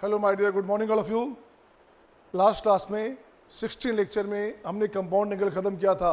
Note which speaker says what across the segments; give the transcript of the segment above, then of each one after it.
Speaker 1: Hello my dear, good morning all of you. Last class में 16 lecture में हमने compound angle ख़त्म किया था।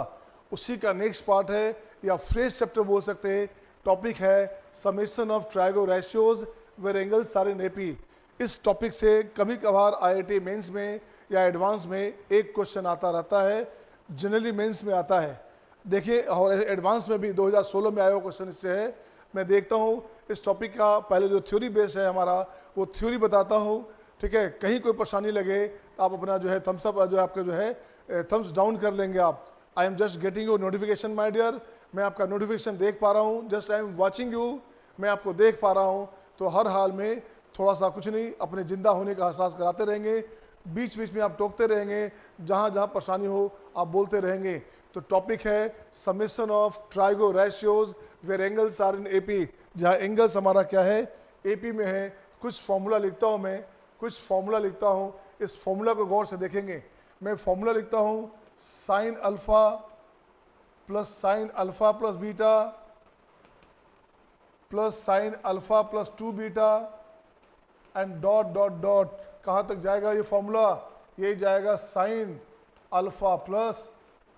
Speaker 1: उसी का नेक्स्ट पार्ट है, या फ्रेश चैप्टर बोल सकते हैं। टॉपिक है summation of trigo ratios where angles are in AP. इस टॉपिक से कभी कभार आईआईटी मेंस में या एडवांस में एक क्वेश्चन आता रहता है। जनरली मेंस में आता है, देखिए, और एडवांस में भी 2016 में आया हुआ क्वेश्चन इससे है। मैं देखता हूँ इस टॉपिक का पहले जो थ्योरी बेस है हमारा, वो थ्योरी बताता हूँ, ठीक है। कहीं कोई परेशानी लगे तो आप अपना जो है थम्स अप, जो है आपका जो है थम्स डाउन कर लेंगे आप। I am just getting you notification my dear, मैं आपका नोटिफिकेशन देख पा रहा हूँ। Just I am watching you, मैं आपको देख पा रहा हूँ। तो हर हाल में थोड़ा सा कुछ नहीं, अपने जिंदा होने का एहसास कराते रहेंगे। बीच बीच में आप टोकते रहेंगे, जहाँ जहाँ परेशानी हो आप बोलते रहेंगे। तो टॉपिक है summation of trigo ratios where angles are in AP. जहाँ एंगल्स हमारा क्या है, एपी में है। कुछ फॉर्मूला लिखता हूँ मैं, कुछ फॉर्मूला लिखता हूँ। इस फॉर्मूला को गौर से देखेंगे। मैं फॉर्मूला लिखता हूँ sine alpha plus beta plus sine alpha plus 2 beta and dot dot dot. कहाँ तक जाएगा ये फॉर्मूला? ये जाएगा sine alpha plus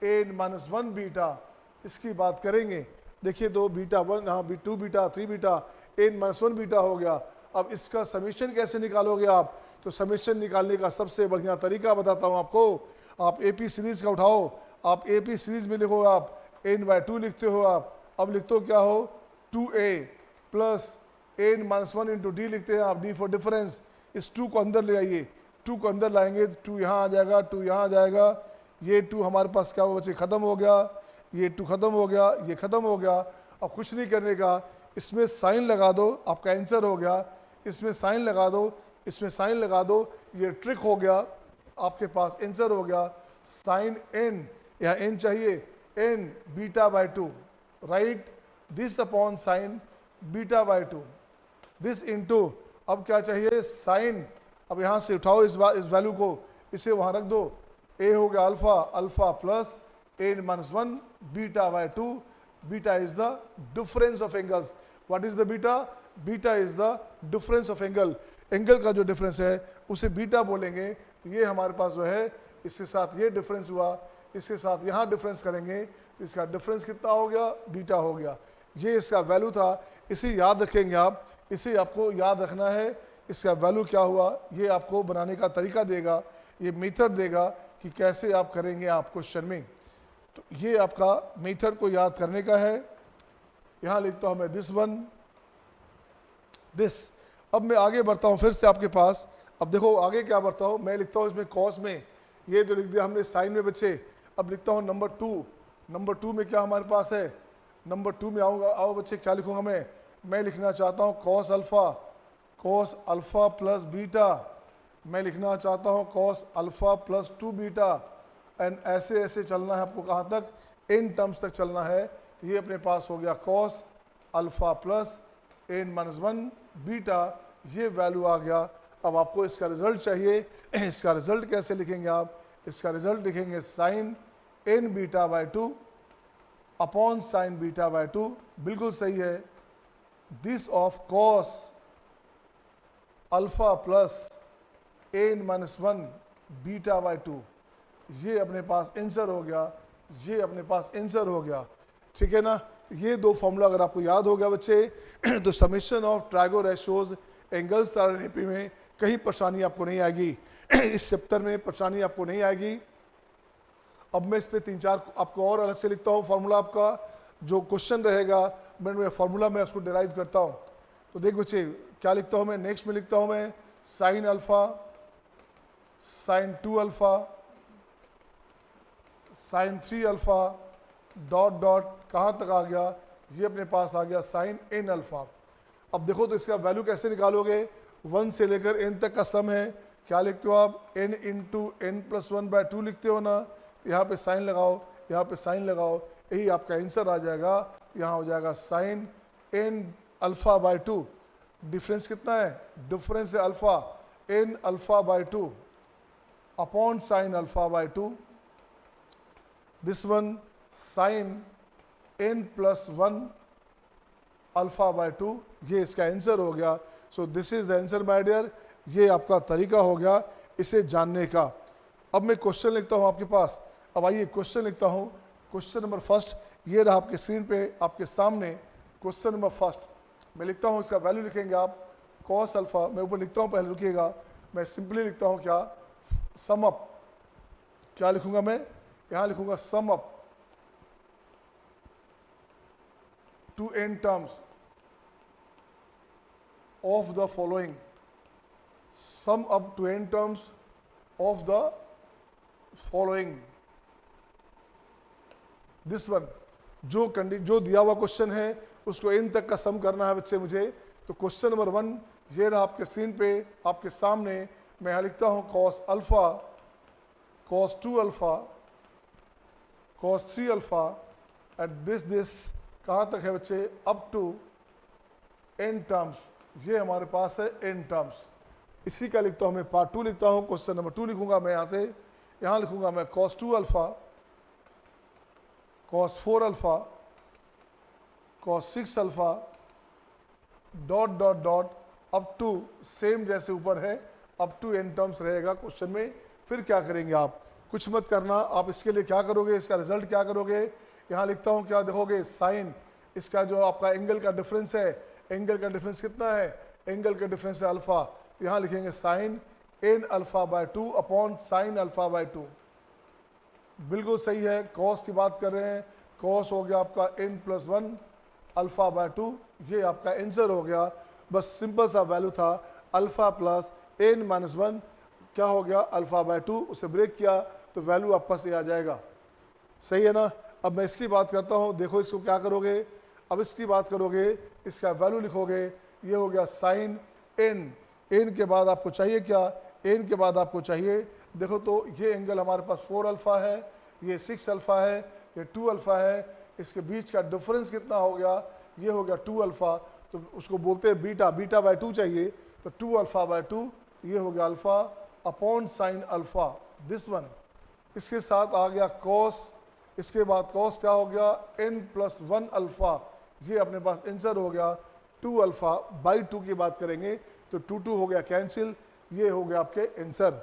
Speaker 1: n-1 beta. इसकी बात करेंगे। देखिए, तो बीटा 1, हाँ 2 बीटा 3 बीटा n-1 बीटा हो गया। अब इसका समीशन कैसे निकालोगे आप? तो समीशन निकालने का सबसे बढ़िया तरीका बताता हूँ आपको। आप एपी सीरीज का उठाओ, आप एपी सीरीज में लिखो, आप n/2 लिखते हो आप। अब लिखते हो क्या हो, 2a plus n-1 into D लिखते हैं आप, डी फॉर डिफरेंस। इस 2 को अंदर ले आइए, 2 को अंदर लाएंगे, 2 यहाँ आ जाएगा, 2 यहाँ आ जाएगा। ये 2 हमारे पास क्या हुआ बच्चे, ख़त्म हो गया। ये 2 ख़त्म हो गया, ये ख़त्म हो गया। अब कुछ नहीं करने का, इसमें साइन लगा दो, आपका आंसर हो गया। इसमें साइन लगा दो, इसमें साइन लगा दो, ये ट्रिक हो गया, आपके पास आंसर हो गया। साइन n, यहाँ n चाहिए, n β/2, right this upon sine β/2, this into, अब क्या चाहिए, साइन। अब यहाँ से उठाओ इस वैल्यू को, इसे वहाँ रख दो। a हो गया alpha, alpha plus n-1 β/2। Beta is the difference of angles. What is the beta? Beta is the difference of angle. Angle का जो डिफरेंस है उसे बीटा बोलेंगे। ये हमारे पास जो है, इसके साथ ये डिफरेंस हुआ, इसके साथ यहाँ डिफरेंस करेंगे, इसका डिफरेंस कितना हो गया, बीटा हो गया। ये इसका वैल्यू था, इसे याद रखेंगे आप, इसे आपको याद रखना है। इसका वैल्यू क्या हुआ, ये आपको बनाने का तरीका देगा, ये मेथड देगा कि कैसे आप करेंगे आप क्वेश्चन में। तो ये आपका मेथड को याद करने का है। यहाँ लिखता हूँ मैं दिस वन, दिस। अब मैं आगे बढ़ता हूँ फिर से आपके पास। अब देखो आगे क्या बढ़ता हूँ, मैं लिखता हूँ इसमें कॉस में, ये जो लिख दिया हमने साइन में बच्चे। अब लिखता हूँ नंबर 2। नंबर 2 में क्या हमारे पास है, नंबर 2 में आऊँगा, आओ बच्चे, क्या लिखूँगा मैं लिखना चाहता हूँ कॉस अल्फ़ा प्लस बीटा। मैं लिखना चाहता हूँ cos alpha plus 2 beta. And ऐसे ऐसे चलना है आपको, कहाँ तक, n टर्म्स तक चलना है। ये अपने पास हो गया cos alpha plus n-1 beta, ये वैल्यू आ गया। अब आपको इसका रिजल्ट चाहिए। इसका रिजल्ट कैसे लिखेंगे आप? इसका रिजल्ट लिखेंगे साइन n β/2 अपॉन साइन β/2। बिल्कुल सही है। This of cos alpha plus n-1 β/2, ये अपने पास आंसर हो गया, ये अपने पास आंसर हो गया, ठीक है ना। ये दो फॉर्मूला अगर आपको याद हो गया बच्चे, तो summation of trigo ratios angles are in AP में कहीं परेशानी आपको नहीं आएगी। इस चैप्टर में परेशानी आपको नहीं आएगी। अब मैं इस पे 3-4 आपको और अलग से लिखता हूँ फॉर्मूला। आपका जो क्वेश्चन रहेगा, मैं फॉर्मूला में उसको डिराइव करता हूँ। तो देख बच्चे क्या लिखता हूँ मैं, नेक्स्ट में लिखता हूँ मैं sine alpha, sine 2 alpha, sine 3 alpha, dot dot, कहाँ तक आ गया, ये अपने पास आ गया साइन n अल्फा। अब देखो तो इसका वैल्यू कैसे निकालोगे, 1 से लेकर n तक का सम है। क्या लिखते हो आप, n इंटू n+1/2 लिखते हो ना। यहाँ पे साइन लगाओ, यहाँ पे साइन लगाओ, यही आपका आंसर आ जाएगा। यहाँ हो जाएगा साइन n अल्फ़ा/2। डिफरेंस कितना है, डिफरेंस है alpha, n alpha upon sine alpha. This one sine n+1 alpha, ये इसका आंसर हो गया। So this is the answer my dear. ये आपका तरीका हो गया इसे जानने का। अब मैं क्वेश्चन लिखता हूँ आपके पास। अब आइए क्वेश्चन लिखता हूँ। क्वेश्चन नंबर फर्स्ट ये रहा आपके स्क्रीन पे आपके सामने। क्वेश्चन नंबर फर्स्ट मैं लिखता हूँ, इसका वैल्यू लिखेंगे आप कॉस अल्फा। मैं ऊपर लिखता हूँ, पहले रुकिएगा, मैं सिंपली लिखता हूँ क्या, सम अप। क्या लिखूंगा मैं, यहाँ लिखूंगा sum up to n terms of the following, sum up to n terms of the following, this one। जो दिया हुआ क्वेश्चन है उसको n तक का सम करना है बच्चे मुझे। तो क्वेश्चन नंबर 1 ये रहा आपके स्क्रीन पे आपके सामने। मैं यहाँ लिखता हूँ cos alpha, cos 2 alpha, cos 3 alpha at this कहाँ तक है बच्चे, अप टू n टर्म्स। ये हमारे पास है n टर्म्स। इसी का लिखता हूँ मैं पार्ट 2 लिखता हूँ। क्वेश्चन नंबर 2 लिखूंगा मैं यहाँ लिखूंगा मैं cos 2 alpha, cos 4 alpha, cos 6 alpha dot dot dot up to, same जैसे ऊपर है, अप टू n टर्म्स रहेगा क्वेश्चन में। फिर क्या करेंगे आप, कुछ मत करना, आप इसके लिए क्या करोगे, इसका रिजल्ट क्या करोगे। यहाँ लिखता हूँ क्या देखोगे, साइन, इसका जो आपका एंगल का डिफरेंस है, एंगल का डिफरेंस कितना है, एंगल का डिफरेंस है अल्फा। तो यहाँ लिखेंगे sine n alpha by 2 upon sine alpha by 2। बिल्कुल सही है, कॉस की बात कर रहे हैं, कॉस हो गया आपका n प्लस 1 अल्फा बाय 2। ये आपका आंसर हो गया। बस सिंपल सा वैल्यू था, अल्फा प्लस n माइनस 1 क्या हो गया, अल्फा बाय 2। उसे ब्रेक किया तो वैल्यू आपका से आ जाएगा। सही है ना। अब मैं इसकी बात करता हूँ, देखो इसको क्या करोगे। अब इसकी बात करोगे, इसका वैल्यू लिखोगे, ये हो गया साइन n के बाद आपको चाहिए क्या, n के बाद आपको चाहिए, देखो तो ये एंगल हमारे पास 4 अल्फा है, ये 6 अल्फा है, ये 2 अल्फा है, इसके बीच का डिफरेंस कितना हो गया, ये हो गया 2 अल्फा। तो उसको बोलते हैं बीटा, बीटा बाय 2 चाहिए, तो 2 अल्फा बाय 2 ये हो गया alpha upon sine alpha, this one. इसके साथ आ गया कॉस, इसके बाद कॉस क्या हो गया, n प्लस 1 अल्फा। ये अपने पास आंसर हो गया 2 अल्फा बाई 2 की बात करेंगे तो 2 हो गया कैंसिल। ये हो गया आपके answer.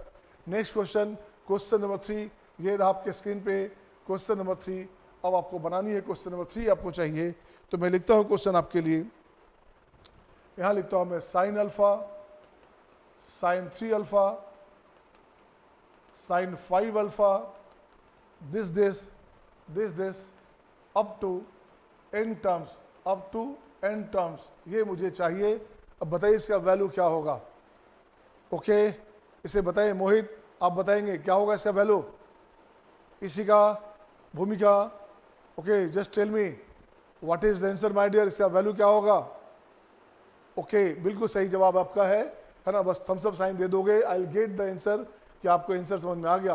Speaker 1: Next question, question number 3 ये रहा आपके स्क्रीन पे। क्वेश्चन नंबर 3 अब आपको बनानी है, क्वेश्चन नंबर 3 आपको चाहिए। तो मैं लिखता हूँ क्वेश्चन आपके लिए, यहाँ लिखता हूँ मैं sine alpha, sine 3 alpha, sine 5 alpha, this up to n terms, up to n terms, ये मुझे चाहिए। अब बताइए इसका वैल्यू क्या होगा। ओके इसे बताइए मोहित, आप बताएंगे क्या होगा इसका वैल्यू, इसी का भूमिका। Okay just tell me what is the answer my dear, इसका वैल्यू क्या होगा। ओके बिल्कुल सही जवाब आपका है ना। बस थम्स अप साइन दे दोगे, I will get the answer कि आपको आंसर समझ में आ गया।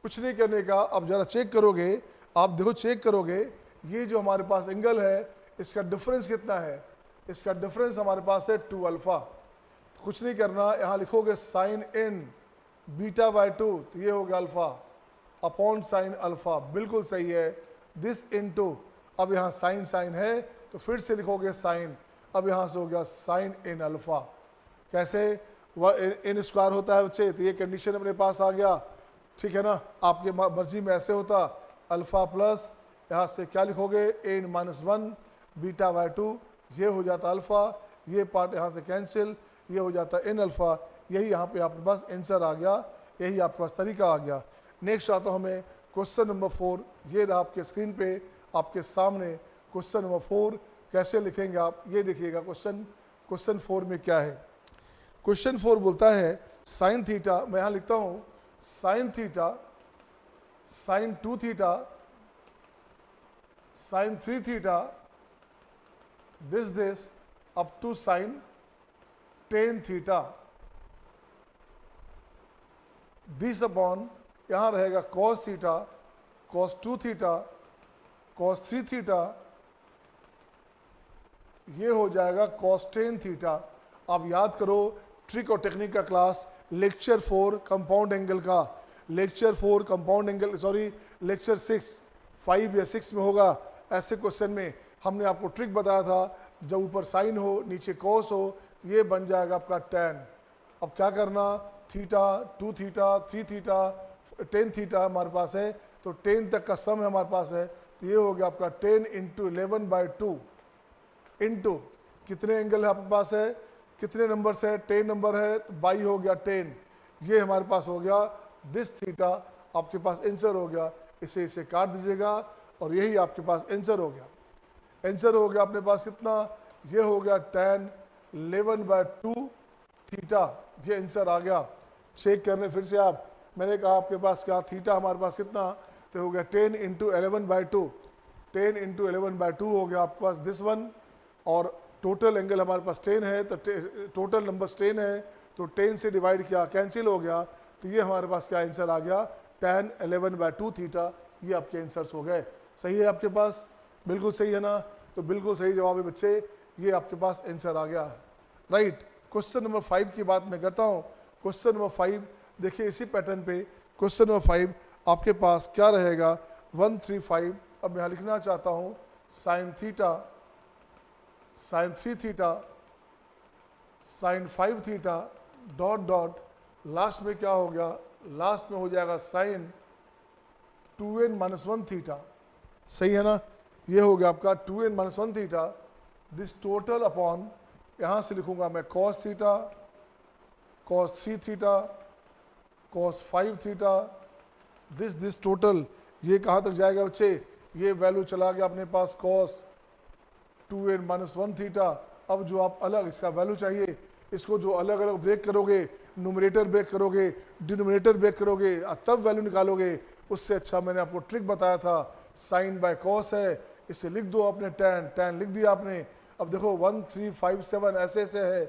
Speaker 1: कुछ नहीं करने का, अब जरा चेक करोगे, आप देखो चेक करोगे, ये जो हमारे पास एंगल है इसका डिफरेंस कितना है, इसका डिफरेंस हमारे पास है 2 अल्फा। तो कुछ नहीं करना, यहाँ लिखोगे साइन n बीटा बाय 2, तो ये हो गया अल्फा अपॉन साइन अल्फा, बिल्कुल सही है। दिस इनटू, अब यहाँ साइन साइन है तो फिर से लिखोगे साइन, अब यहाँ से हो गया साइन n अल्फा। कैसे, वह n स्क्वायर होता है बच्चे, तो ये कंडीशन अपने पास आ गया, ठीक है ना। आपके मर्जी में ऐसे होता, अल्फा प्लस यहाँ से क्या लिखोगे n माइनस 1 बीटा बाय 2, ये हो जाता अल्फा, ये पार्ट यहाँ से कैंसिल, ये हो जाता n अल्फा। यही यहाँ पे आपके पास आंसर आ गया, यही आपके पास तरीका आ गया। नेक्स्ट आता हूँ मैं क्वेश्चन नंबर 4, ये रहा आपके स्क्रीन पे आपके सामने। क्वेश्चन नंबर 4 कैसे लिखेंगे आप, ये देखिएगा क्वेश्चन 4 में क्या है। क्वेश्चन 4 बोलता है साइन थीटा, मैं यहाँ लिखता हूँ sine theta, sine 2 theta, sine 3 theta, this up to sine ten theta, this upon यहाँ रहेगा cos theta, cos 2 theta, cos 3 theta, ये हो जाएगा कॉस 10 थीटा। आप याद करो ट्रिक और टेक्निक का क्लास, लेक्चर 4 कंपाउंड एंगल का, lecture 4 compound angle, sorry lecture 6 5 या 6 में होगा। ऐसे क्वेश्चन में हमने आपको ट्रिक बताया था, जब ऊपर साइन हो नीचे कॉस हो, ये बन जाएगा आपका tan। अब क्या करना, थीटा, 2 थीटा, 3 थीटा, 10 थीटा हमारे पास है, तो 10 तक का सम है हमारे पास है, तो ये हो गया आपका 10 इंटू 11/2 इंटू कितने एंगल है आपके पास है, कितने नंबर है, 10 नंबर है, तो बाई हो गया 10, ये हमारे पास हो गया दिस थीटा, आपके पास आंसर हो गया। इसे काट दीजिएगा और यही आपके पास आंसर हो गया। आंसर हो गया अपने पास कितना, ये हो गया 10 11/2 थीटा, ये आंसर आ गया। चेक करने फिर से आप, मैंने कहा आपके पास क्या थीटा हमारे पास कितना, तो हो गया 10 इंटू 11/2, 10 इंटू 11/2 हो गया आपके पास दिस वन, और टोटल एंगल हमारे पास 10 है, तो टोटल नंबर्स 10 है, तो 10 से डिवाइड किया, कैंसिल हो गया, तो ये हमारे पास क्या आंसर आ गया 10 11/2 थीटा, ये आपके आंसर्स हो गए। सही है आपके पास, बिल्कुल सही है ना, तो बिल्कुल सही जवाब है बच्चे, ये आपके पास आंसर आ गया। राइट, क्वेश्चन नंबर 5 की बात मैं करता हूँ। क्वेश्चन नंबर 5 देखिए इसी पैटर्न पे, क्वेश्चन नंबर 5 आपके पास क्या रहेगा 135। अब मैं यहाँ लिखना चाहता हूँ sine theta, sine 3 theta, sine 5 theta, dot dot, last में क्या हो गया, लास्ट में हो जाएगा साइन 2n-1 थीटा। सही है ना, ये हो गया आपका 2n-1 theta, this total upon, यहाँ से लिखूंगा मैं cos theta, cos 3 theta, cos 5 theta, this total, ये कहाँ तक जाएगा बच्चे, ये वैल्यू चला गया अपने पास cos 2n-1 थीटा। अब जो आप अलग इसका वैल्यू चाहिए, इसको जो अलग अलग ब्रेक करोगे, न्यूमरेटर ब्रेक करोगे, डिनोमिनेटर ब्रेक करोगे, तब वैल्यू निकालोगे। उससे अच्छा मैंने आपको ट्रिक बताया था, साइन बाय कॉस है, इसे लिख दो आपने, tan लिख दिया आपने। अब देखो 1 3 5 7 ऐसे ऐसे है,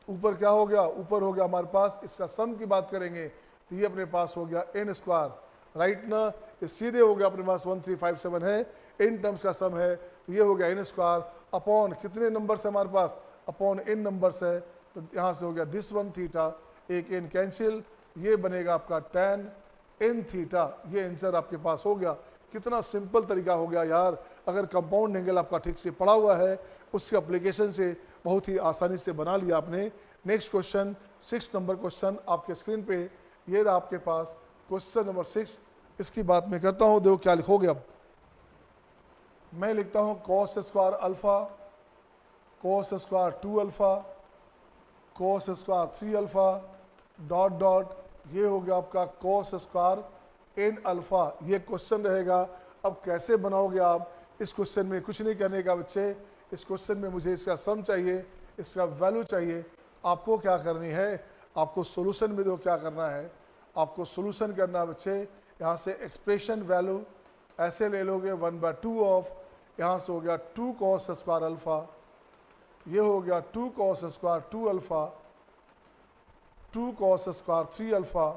Speaker 1: ऊपर क्या हो गया, ऊपर हो गया हमारे पास, इसका सम की बात करेंगे तो ये अपने पास हो गया n स्क्वायर, राइट ना, ये सीधे हो गया अपने पास 1 3 5 7 है, इन टर्म्स का सम है, तो ये हो गया n स्क्वायर अपॉन कितने नंबर्स है हमारे पास, अपॉन n नंबर्स है, तो यहाँ से हो गया दिस 1 थीटा, एक n कैंसिल, ये बनेगा आपका tan n थीटा, ये आंसर आपके पास हो गया। कितना सिंपल तरीका हो गया यार, अगर कंपाउंड एंगल आपका ठीक से पड़ा हुआ है, उसके एप्लीकेशन से बहुत ही आसानी से बना लिया आपने। नेक्स्ट क्वेश्चन 6 नंबर क्वेश्चन आपके स्क्रीन पे, ये रहा आपके पास क्वेश्चन नंबर 6। इसकी बात मैं करता हूँ, देखो क्या लिखोगे। अब मैं लिखता हूँ cos square alpha, cos square 2 alpha, cos square 3 alpha, dot dot, ये हो गया आपका cos स्क्वायर n अल्फा, ये क्वेश्चन रहेगा। अब कैसे बनाओगे आप, इस क्वेश्चन में कुछ नहीं करने का बच्चे, इस क्वेश्चन में मुझे इसका सम चाहिए, इसका वैल्यू चाहिए। आपको क्या करनी है, आपको सॉल्यूशन में दो क्या करना है, आपको सॉल्यूशन करना है बच्चे। यहाँ से एक्सप्रेशन वैल्यू ऐसे ले लोगे 1/2 ऑफ, यहाँ से हो गया 2 cos स्क्वायर अल्फा, ये हो गया 2 cos square 2 alpha, 2 cos square 3 alpha,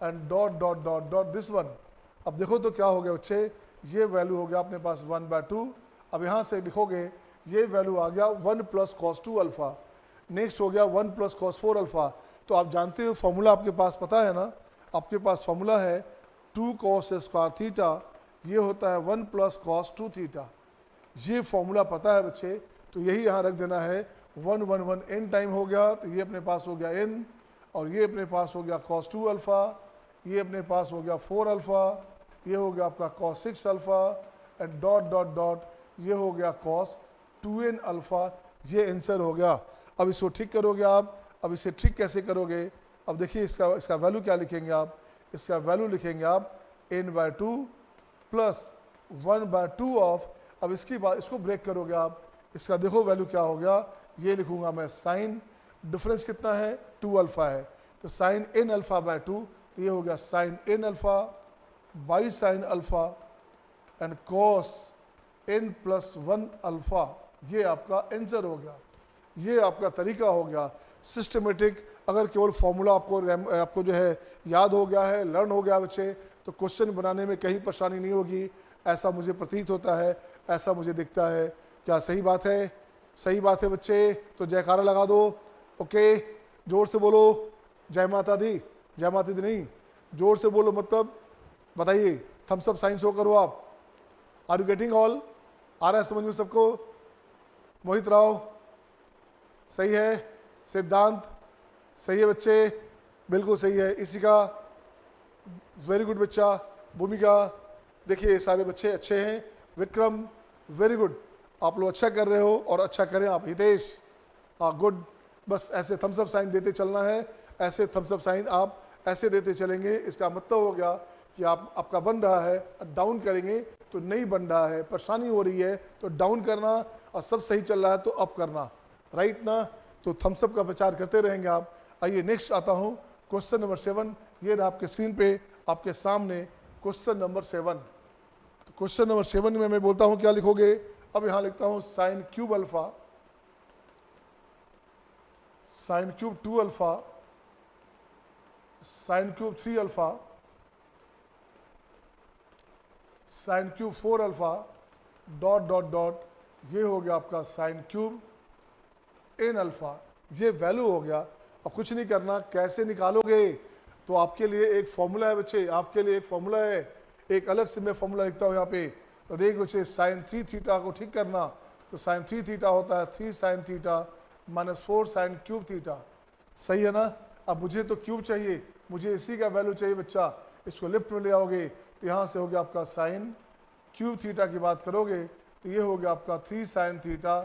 Speaker 1: and dot dot dot dot this one. अब देखो तो क्या हो गया बच्चे, ये वैल्यू हो गया अपने पास 1/2। अब यहाँ से लिखोगे ये वैल्यू आ गया 1 + cos 2 अल्फा, नेक्स्ट हो गया 1 + cos 4 अल्फा। तो आप जानते हो फॉर्मूला आपके पास पता है ना, आपके पास फॉर्मूला है 2 cos स्क्वायर थीटा, ये होता है 1 + cos 2 थीटा, ये फॉर्मूला पता है बच्चे। तो यही यहाँ रख देना है, 1 1 1 n टाइम हो गया, तो ये अपने पास हो गया n, और ये अपने पास हो गया cos 2 अल्फा, ये अपने पास हो गया 4 अल्फा, ये हो गया आपका cos 6 alpha, and dot dot dot, ये हो गया cos 2n अल्फा, ये आंसर हो गया। अब इसको ठीक करोगे आप, अब इसे ठीक कैसे करोगे, अब देखिए इसका वैल्यू क्या लिखेंगे आप, इसका वैल्यू लिखेंगे आप n/2 प्लस 1/2 ऑफ, अब इसकी बात इसको ब्रेक करोगे आप, इसका देखो वैल्यू क्या हो गया, ये लिखूंगा मैं साइन, डिफरेंस कितना है 2 अल्फा है, तो साइन n अल्फा/2, तो ये हो गया sine n alpha by sine alpha and cos n + 1 alpha, ये आपका आंसर हो गया। ये आपका तरीका हो गया सिस्टमेटिक। अगर केवल फॉर्मूला आपको जो है याद हो गया है, लर्न हो गया बच्चे, तो क्वेश्चन बनाने में कहीं परेशानी नहीं होगी, ऐसा मुझे प्रतीत होता है, ऐसा मुझे दिखता है। क्या सही बात है? सही बात है बच्चे, तो जयकारा लगा दो। ओके, जोर से बोलो जय माता दी, जय माता दी नहीं, जोर से बोलो, मतलब बताइए, थम्स अप साइन शो करो आप। Are you getting all? आ रहा है समझ में सबको? मोहित राव सही है, सिद्धांत सही है बच्चे, बिल्कुल सही है। इसी का वेरी गुड बच्चा। भूमिका, देखिए ये सारे बच्चे अच्छे हैं। विक्रम, वेरी गुड, आप लोग अच्छा कर रहे हो और अच्छा करें आप। हितेश, हाँ गुड, बस ऐसे थम्स अप साइन देते चलना है, ऐसे थम्स अप साइन आप ऐसे देते चलेंगे। इसका मतलब हो गया कि आपका बन रहा है, डाउन करेंगे तो नहीं बन रहा है, परेशानी हो रही है तो डाउन करना, और सब सही चल रहा है तो अप करना, राइट ना। तो थम्स अप का प्रचार करते रहेंगे आप। आइए नेक्स्ट आता हूँ, क्वेश्चन नंबर 7। ये रहा आपके स्क्रीन पे आपके सामने क्वेश्चन नंबर 7। क्वेश्चन नंबर 7 में मैं बोलता हूँ क्या लिखोगे। अब यहाँ लिखता हूँ sine cube alpha, sine cube 2 alpha, sine cube 3 alpha, sine cube 4 alpha, dot dot dot, ये हो गया आपका साइन क्यूब एन अल्फा। ये वैल्यू हो गया। अब कुछ नहीं करना, कैसे निकालोगे, तो आपके लिए एक फॉर्मूला है बच्चे, आपके लिए एक फॉर्मूला है, एक अलग से मैं फॉर्मूला लिखता हूँ यहाँ पे। तो देख बच्चे, साइन 3 थीटा को ठीक करना, तो साइन 3 थीटा होता है 3 sine theta minus 4 sine cube theta, सही है ना। अब मुझे तो क्यूब चाहिए, मुझे इसी का वैल्यू चाहिए बच्चा, इसको लेफ्ट में ले आओगे तो यहाँ से हो गया आपका साइन क्यूब थीटा की बात करोगे तो ये हो गया आपका 3 sine theta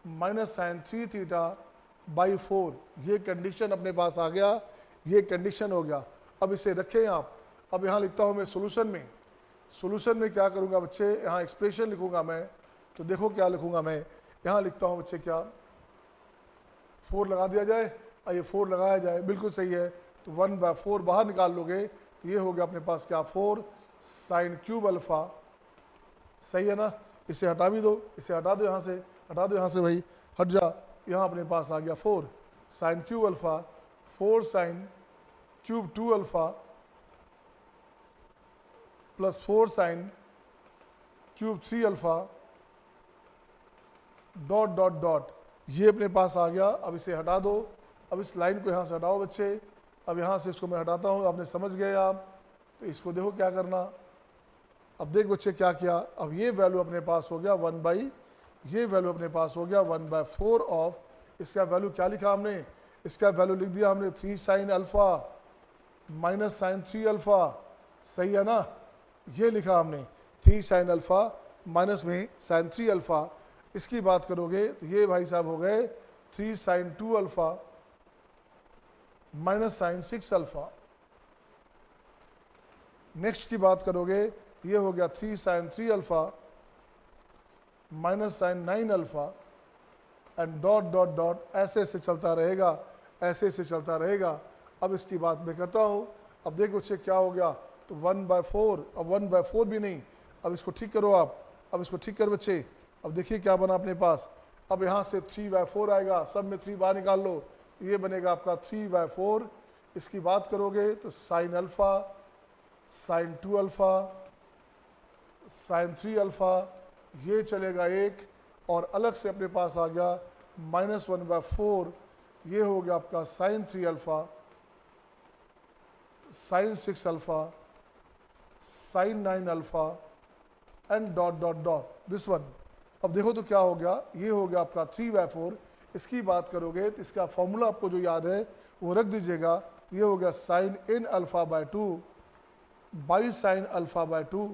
Speaker 1: minus sine 3 theta by 4। ये कंडीशन अपने पास आ गया, ये कंडीशन हो गया। अब इसे रखें आप। अब यहाँ लिखता हूँ मैं सोल्यूशन में, सोल्यूशन में क्या करूँगा बच्चे, यहाँ एक्सप्रेशन लिखूँगा मैं। तो देखो क्या लिखूँगा मैं, यहाँ लिखता हूँ बच्चे क्या, 4 लगा दिया जाए, और ये 4 लगाया जाए, बिल्कुल सही है। तो 1/4 बाहर निकाल लोगे तो ये हो गया अपने पास क्या, 4 साइन क्यूब अल्फा, सही है ना। इसे हटा भी दो, इसे हटा दो यहाँ से, हटा दो यहाँ से भाई, हट जा। यहाँ अपने पास आ गया 4 sine cube alpha, 4 sine cube 2 alpha plus 4 sine cube 3 alpha dot dot dot, ये अपने पास आ गया। अब इसे हटा दो, अब इस लाइन को यहाँ से हटाओ बच्चे। अब यहाँ से इसको मैं हटाता हूँ, आपने समझ गए आप। तो इसको देखो क्या करना। अब देख बच्चे क्या किया, अब ये वैल्यू अपने पास हो गया 1/, ये वैल्यू अपने पास हो गया 1/4 ऑफ, इसका वैल्यू क्या लिखा हमने, इसका वैल्यू लिख दिया हमने 3 sine alpha minus sine 3 alpha, सही है ना। ये लिखा हमने 3 साइन अल्फा माइनस में साइन 3 अल्फा। इसकी बात करोगे तो ये भाई साहब हो गए 3 sine 2 alpha minus sine 6 alpha. Next की बात करोगे ये हो गया 3 sine 3 alpha minus sine 9 alpha and dot dot dot, ऐसे से चलता रहेगा, ऐसे से चलता रहेगा। अब इसकी बात मैं करता हूँ। अब देखो बच्चे क्या हो गया, तो 1/4, अब 1/4 भी नहीं, अब इसको ठीक करो आप। अब इसको ठीक कर बच्चे। अब देखिए क्या बना अपने पास। अब यहाँ से 3/4 आएगा, सब में 3 बाहर निकाल लो, तो ये बनेगा आपका 3/4। इसकी बात करोगे तो sine alpha, sine 2 alpha, sine 3 alpha, ये चलेगा एक, और अलग से अपने पास आ गया -1/4, ये हो गया आपका sine 3 alpha, sine 6 alpha, sine 9 alpha and dot dot dot this one. अब देखो तो क्या हो गया, ये हो गया आपका 3/4। इसकी बात करोगे तो इसका फॉर्मूला आपको जो याद है वो रख दीजिएगा। ये हो गया sine n alpha by 2 by sine alpha by 2।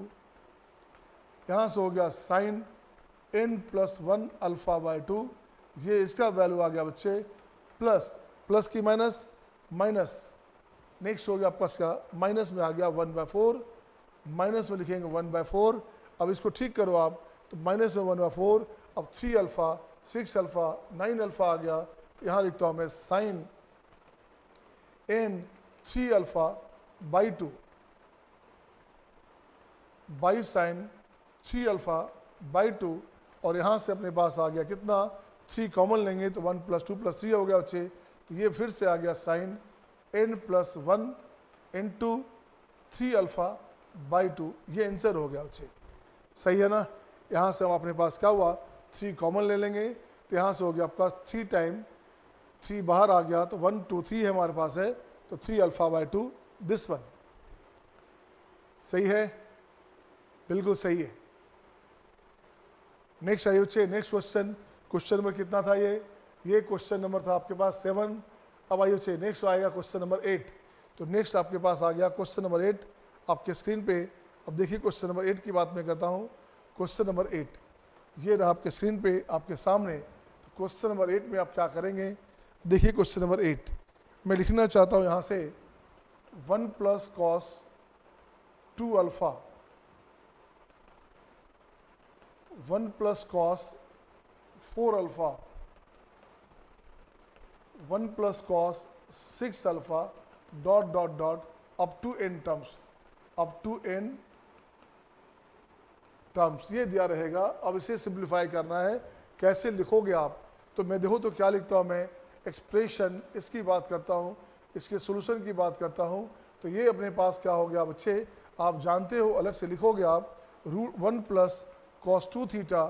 Speaker 1: यहाँ से हो गया साइन n+1 अल्फा बाय 2, ये इसका वैल्यू आ गया बच्चे, प्लस प्लस की माइनस, माइनस, नेक्स्ट हो गया आपका इसका माइनस में आ गया 1/4, माइनस में लिखेंगे 1/4। अब इसको ठीक करो आप, तो माइनस में 1/4, अब 3 अल्फा, 6 अल्फा, 9 अल्फा आ गया। यहाँ लिखता हूँ मैं sine n 3 alpha by 2 by sine 3 alpha by 2, और यहाँ से अपने पास आ गया कितना, 3 कॉमन लेंगे तो 1 + 2 + 3 हो गया बच्चे। तो ये फिर से आ गया sign n+1 into 3 alpha by 2, ये आंसर हो गया बच्चे, सही है ना। यहाँ से हम अपने पास क्या हुआ, 3 कॉमन ले लेंगे तो यहाँ से हो गया आपका 3 टाइम 3 बाहर आ गया, तो 1 2 3 है हमारे पास है, तो 3 अल्फा बाई 2 दिस वन, सही है, बिल्कुल सही है। नेक्स्ट आइए बच्चे, नेक्स्ट क्वेश्चन, क्वेश्चन नंबर कितना था ये क्वेश्चन नंबर था आपके पास 7। अब आइए बच्चे नेक्स्ट आएगा क्वेश्चन नंबर 8। तो नेक्स्ट आपके पास आ गया क्वेश्चन नंबर 8 आपके स्क्रीन पे। अब देखिए क्वेश्चन नंबर 8 की बात मैं करता हूँ। क्वेश्चन नंबर 8 ये रहा आपके स्क्रीन पे आपके सामने। तो क्वेश्चन नंबर 8 में आप क्या करेंगे, देखिए क्वेश्चन नंबर 8 मैं लिखना चाहता हूँ यहाँ से 1 plus cos 2 alpha 1 plus cos 4 alpha 1 plus cos 6 alpha dot dot dot up to n terms, up to n terms ये दिया रहेगा। अब इसे सिंप्लीफाई करना है, कैसे लिखोगे आप। तो मैं देखो तो क्या लिखता हूँ मैं, एक्सप्रेशन इसकी बात करता हूँ, इसके सोल्यूशन की बात करता हूँ। तो ये अपने पास क्या हो गया बच्चे, आप जानते हो अलग से लिखोगे आप √1 प्लस कॉस 2 थीटा।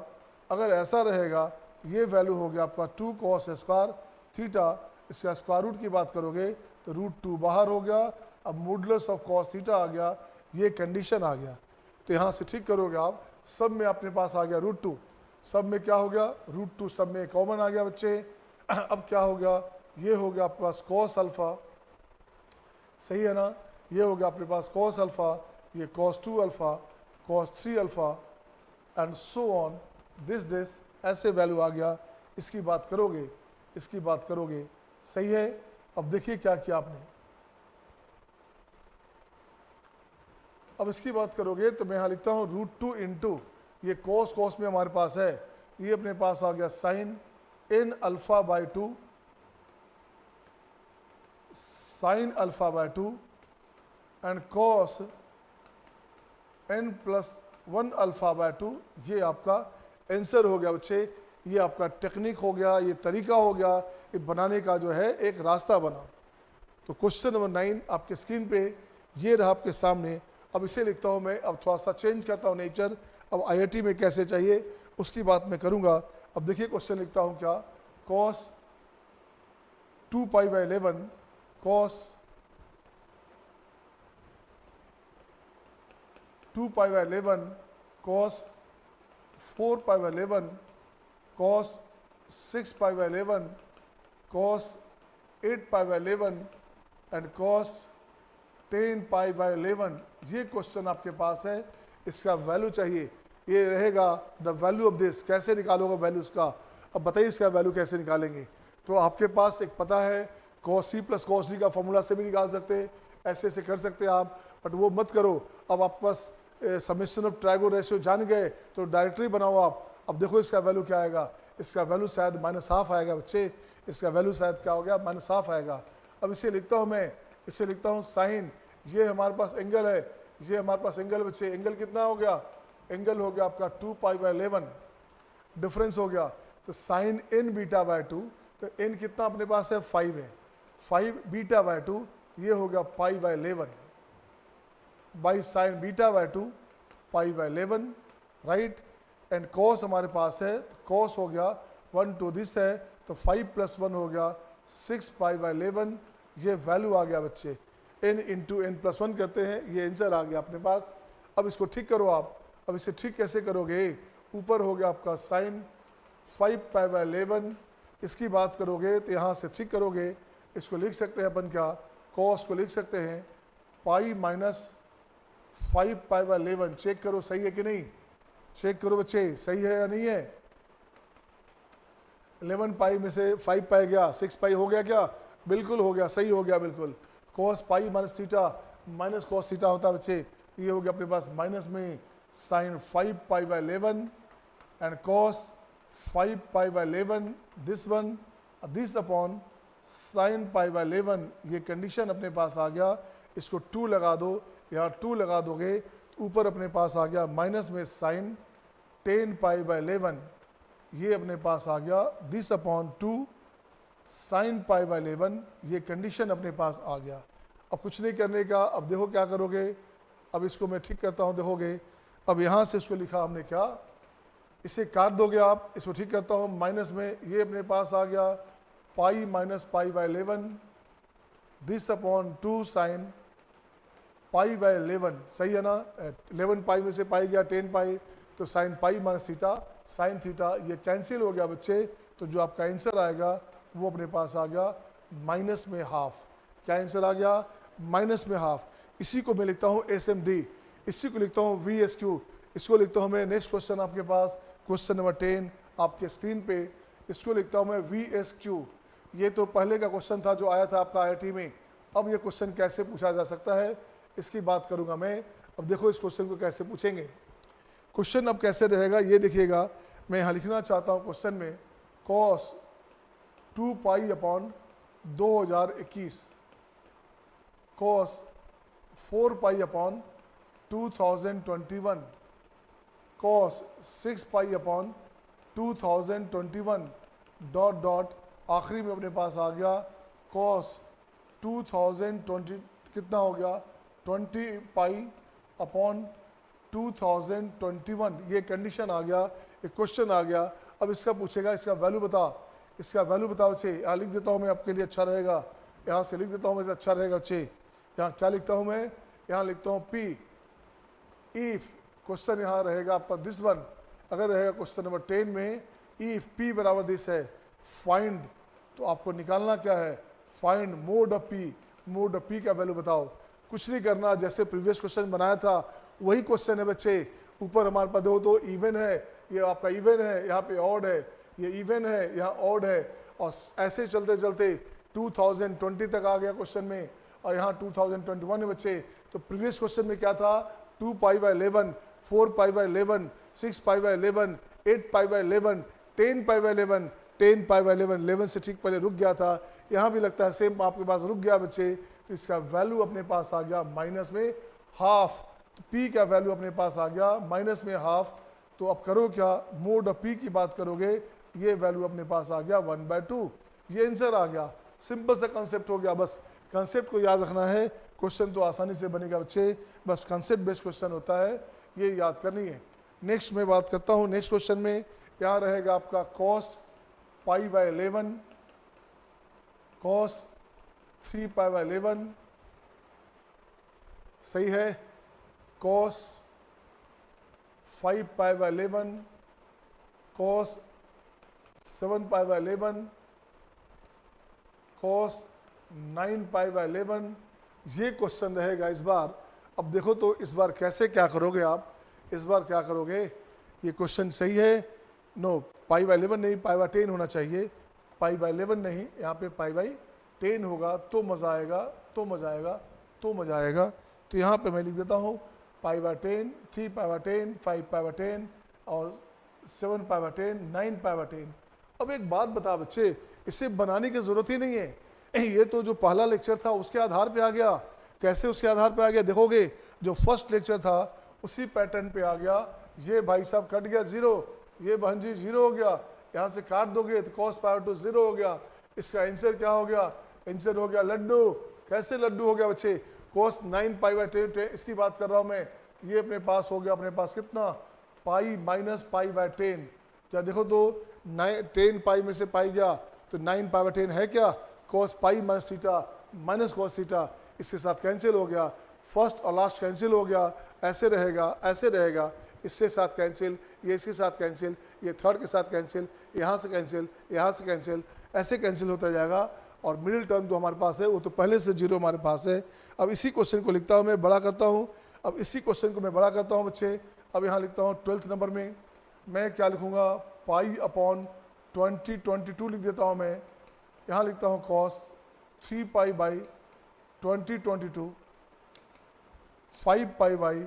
Speaker 1: अगर ऐसा रहेगा ये वैल्यू हो गया आपका 2 कॉस स्क्वायर थीटा, इसका स्क्वायर रूट की बात करोगे तो √2 बाहर हो गया। अब मॉडुलस ऑफ कॉस थीटा आ गया, ये कंडीशन आ गया। तो यहाँ से ठीक करोगे आप, सब में अपने पास आ गया √2, सब में क्या हो गया √2, सब में कॉमन आ गया बच्चे। अब क्या हो गया, ये हो गया आपके पास कॉस अल्फा, सही है ना, ये हो गया अपने पास कॉस अल्फा, ये cos 2 alpha, cos 3 alpha and so on this ऐसे वैल्यू आ गया। इसकी बात करोगे, इसकी बात करोगे, सही है। अब देखिए क्या किया आपने, अब इसकी बात करोगे तो मैं यहाँ लिखता हूँ √2 इंटू ये कॉस कॉस में हमारे पास है, ये अपने पास आ गया sine n alpha by 2, sine alpha by 2 and cos n plus 1 alpha by 2। ये आपका आंसर हो गया बच्चे, ये आपका टेक्निक हो गया, ये तरीका हो गया, ये बनाने का जो है एक रास्ता बना। तो क्वेश्चन नंबर 9 आपके स्क्रीन पे ये रहा आपके सामने। अब इसे लिखता हूँ मैं, अब थोड़ा सा चेंज करता हूँ नेचर। अब आईआईटी में कैसे चाहिए उसकी बात मैं करूँगा। अब देखिए क्वेश्चन लिखता हूँ क्या, cos 2 pi by 11 cos 2 pi by 11 cos 4 pi by 11 cos 6 pi by 11 cos 8 pi by 11 and cos 10 pi by 11। ये क्वेश्चन आपके पास है, इसका वैल्यू चाहिए, ये रहेगा द वैल्यू ऑफ दिस। कैसे निकालोगे वैल्यू इसका, अब बताइए इसका वैल्यू कैसे निकालेंगे। तो आपके पास एक पता है cos C plus cos D का फॉर्मूला से भी निकाल सकते हैं, ऐसे ऐसे कर सकते हैं आप, बट वो मत करो। अब आपके पास समेशन ऑफ ट्राइगो रेशियो जान गए तो डायरेक्टरी बनाओ आप। अब देखो इसका वैल्यू क्या आएगा, इसका वैल्यू शायद -1/2 आएगा बच्चे, इसका वैल्यू शायद क्या हो गया -1/2 आएगा। अब इसे लिखता हूँ मैं, इसे लिखता हूँ साइन, ये हमारे पास एंगल है, ये हमारे पास एंगल बच्चे, एंगल कितना हो गया, एंगल हो गया आपका 2 पाई बाई 11, डिफरेंस हो गया। तो साइन n बीटा बाय 2, तो n कितना अपने पास है 5 है, 5 बीटा बाय 2, ये हो गया पाई by 11 by sine beta by 2 pi by 11, right. And cos हमारे पास है, तो कॉस हो गया 1 to दिस है, तो 5 + 1 हो गया 6 पाई बाय 11। ये वैल्यू आ गया बच्चे, n इंटू n + 1 करते हैं, ये आंसर आ गया अपने पास। अब इसको ठीक करो आप। अब इसे ठीक कैसे करोगे, ऊपर हो गया आपका साइन 5 पाई बाय 11, इसकी बात करोगे तो यहाँ से ठीक करोगे, इसको लिख सकते हैं अपन क्या, कॉस को लिख सकते हैं pi minus 5 pi by 11। Check करो सही है कि नहीं, चेक करो बच्चे सही है या नहीं है। 11 पाई में से 5 पाई गया, 6 पाई हो गया क्या, बिल्कुल हो गया, सही हो गया बिल्कुल। Cos pi minus theta minus cos theta होता है बच्चे, ये हो गया अपने पास माइनस में sine 5 pi by 11 and cos 5 pi by 11 this one, this upon sine pi by 11। ये कंडीशन अपने पास आ गया, इसको 2 लगा दो, यहाँ 2 लगा दोगे तो ऊपर अपने पास आ गया माइनस में साइन 10 पाई बाय 11, ये अपने पास आ गया this upon 2 sign pi by 11। ये कंडीशन अपने पास आ गया। अब कुछ नहीं करने का, अब देखो क्या करोगे। अब इसको मैं ठीक करता हूँ, देखोगे अब यहाँ से इसको लिखा हमने क्या, इसे काट दोगे आप, इसको ठीक करता हूँ माइनस में, ये अपने पास आ गया pi minus pi by 11 this upon 2 sign pi by 11, सही है ना। 11 पाई में से पाई गया 10 पाई, तो sine pi minus theta sine theta, ये कैंसिल हो गया बच्चे। तो जो आपका आंसर आएगा वो अपने पास आ गया माइनस में हाफ। क्या आंसर आ गया? माइनस में हाफ। इसी को मैं लिखता हूँ SMD, इसी को लिखता हूँ VSQ, इसको लिखता हूँ मैं, नेक्स्ट क्वेश्चन आपके पास क्वेश्चन नंबर 10 आपके स्क्रीन पे, इसको लिखता हूँ मैं VSQ। ये तो पहले का क्वेश्चन था जो आया था आपका IIT में। अब ये क्वेश्चन कैसे पूछा जा सकता है इसकी बात करूंगा मैं। अब देखो इस क्वेश्चन को कैसे पूछेंगे। क्वेश्चन अब कैसे रहेगा ये देखिएगा। मैं यहाँ लिखना चाहता हूँ क्वेश्चन में cos 2 pi upon 2021, cos 4 pi upon 2021, cos 6 pi upon 2021 dot dot, आखिरी में अपने पास आ गया cos 2020 कितना हो गया 20 पाई अपॉन 2021। ये कंडीशन आ गया, एक क्वेश्चन आ गया। अब इसका पूछेगा इसका वैल्यू बता, इसका वैल्यू बताओ बच्चे। यहाँ लिख देता हूँ मैं आपके लिए, अच्छा रहेगा। यहाँ से लिख देता हूँ मैं, अच्छा रहेगा बच्चे। यहाँ क्या लिखता हूँ मैं? यहाँ लिखता हूँ P इफ, क्वेश्चन यहाँ रहेगा आपका दिस वन। अगर रहेगा क्वेश्चन नंबर 10 में इफ P बराबर दिस है, फाइंड, तो आपको निकालना क्या है? Find mode of P। Mode of P का वैल्यू बताओ। कुछ नहीं करना, जैसे प्रीवियस क्वेश्चन बनाया था वही क्वेश्चन है बच्चे। ऊपर हमारे पास देखो तो इवन है, ये आपका इवन है, यहाँ पे ऑड है, ये इवन है, यहाँ ऑड है, और ऐसे चलते चलते 2020 तक आ गया क्वेश्चन में, और यहाँ 2021 है बच्चे। तो प्रीवियस क्वेश्चन में क्या था? 2 pi by 11, 4 pi by 11, 6 pi by 11, 8 pi by 11, 10 pi by 11, 10 pi by 11, 11 से ठीक पहले रुक गया था। यहाँ भी लगता है सेम आपके पास रुक गया बच्चे। तो इसका वैल्यू अपने पास आ गया माइनस में हाफ। तो P का वैल्यू अपने पास आ गया माइनस में हाफ। तो अब करो क्या? मोड ऑफ P की बात करोगे, ये वैल्यू अपने पास आ गया 1/2। ये आंसर आ गया। सिंपल सा कंसेप्ट हो गया। बस कंसेप्ट को याद रखना है, क्वेश्चन तो आसानी से बनेगा बच्चे। बस कंसेप्ट बेस्ड क्वेश्चन होता है, ये याद करनी है। नेक्स्ट मैं बात करता हूँ नेक्स्ट क्वेश्चन में। यहाँ रहेगा आपका cos pi by 11, cos 3 pi by 11, सही है। cos 5 pi by 11, cos 7 pi by 11, cos 9 pi by 11। ये क्वेश्चन रहेगा इस बार। अब देखो तो इस बार कैसे क्या करोगे आप? इस बार क्या करोगे? ये क्वेश्चन सही है? नो, पाई बाई 11 नहीं, पाई बाई 10 होना चाहिए। पाई बाई 11 नहीं, यहाँ पे पाई बाई 10 होगा तो मज़ा आएगा, तो मज़ा आएगा, तो मज़ा आएगा। तो यहाँ पे मैं लिख देता हूँ pi by 10, 3 pi by 10, 5 pi by 10 और 7 पाई बाई 10, 9 पाई बाई 10। अब एक बात बता बच्चे, इसे बनाने की ज़रूरत ही नहीं है। ये तो जो पहला लेक्चर था उसके आधार पे आ गया। कैसे उसके आधार पे आ गया? देखोगे जो फर्स्ट लेक्चर था उसी पैटर्न पे आ गया। ये भाई साहब कट गया 0, ये बहन जी 0 हो गया। यहाँ से काट दोगे तो cos पावर टू 0 हो गया। इसका आंसर क्या हो गया? आंसर हो गया लड्डू। कैसे लड्डू हो गया बच्चे? cos 9 पाई बाई 10, इसकी बात कर रहा हूँ मैं। ये अपने पास हो गया, अपने पास कितना? Pi minus pi by 10। क्या देखो तो 10 पाई में से पाई गया तो 9 पाई बाई 10 है क्या? cos पाई minus theta minus cos theta, इसके साथ कैंसिल हो गया। फर्स्ट और लास्ट कैंसिल हो गया। ऐसे रहेगा, ऐसे रहेगा, इससे साथ कैंसिल, ये इसके साथ कैंसिल, ये थर्ड के साथ कैंसिल, यहाँ से कैंसिल, यहाँ से कैंसिल, ऐसे कैंसिल होता जाएगा। और मिडिल टर्म जो हमारे पास है वो तो पहले से 0 हमारे पास है। अब इसी क्वेश्चन को लिखता हूँ मैं, बड़ा करता हूँ। अब इसी क्वेश्चन को मैं बड़ा करता हूँ बच्चे। अब यहाँ लिखता हूँ 12th नंबर में मैं क्या लिखूँगा? पाई अपॉन 2022 लिख देता हूँ मैं। यहाँ लिखता हूँ cos 3 pi by 2022, 5 pi by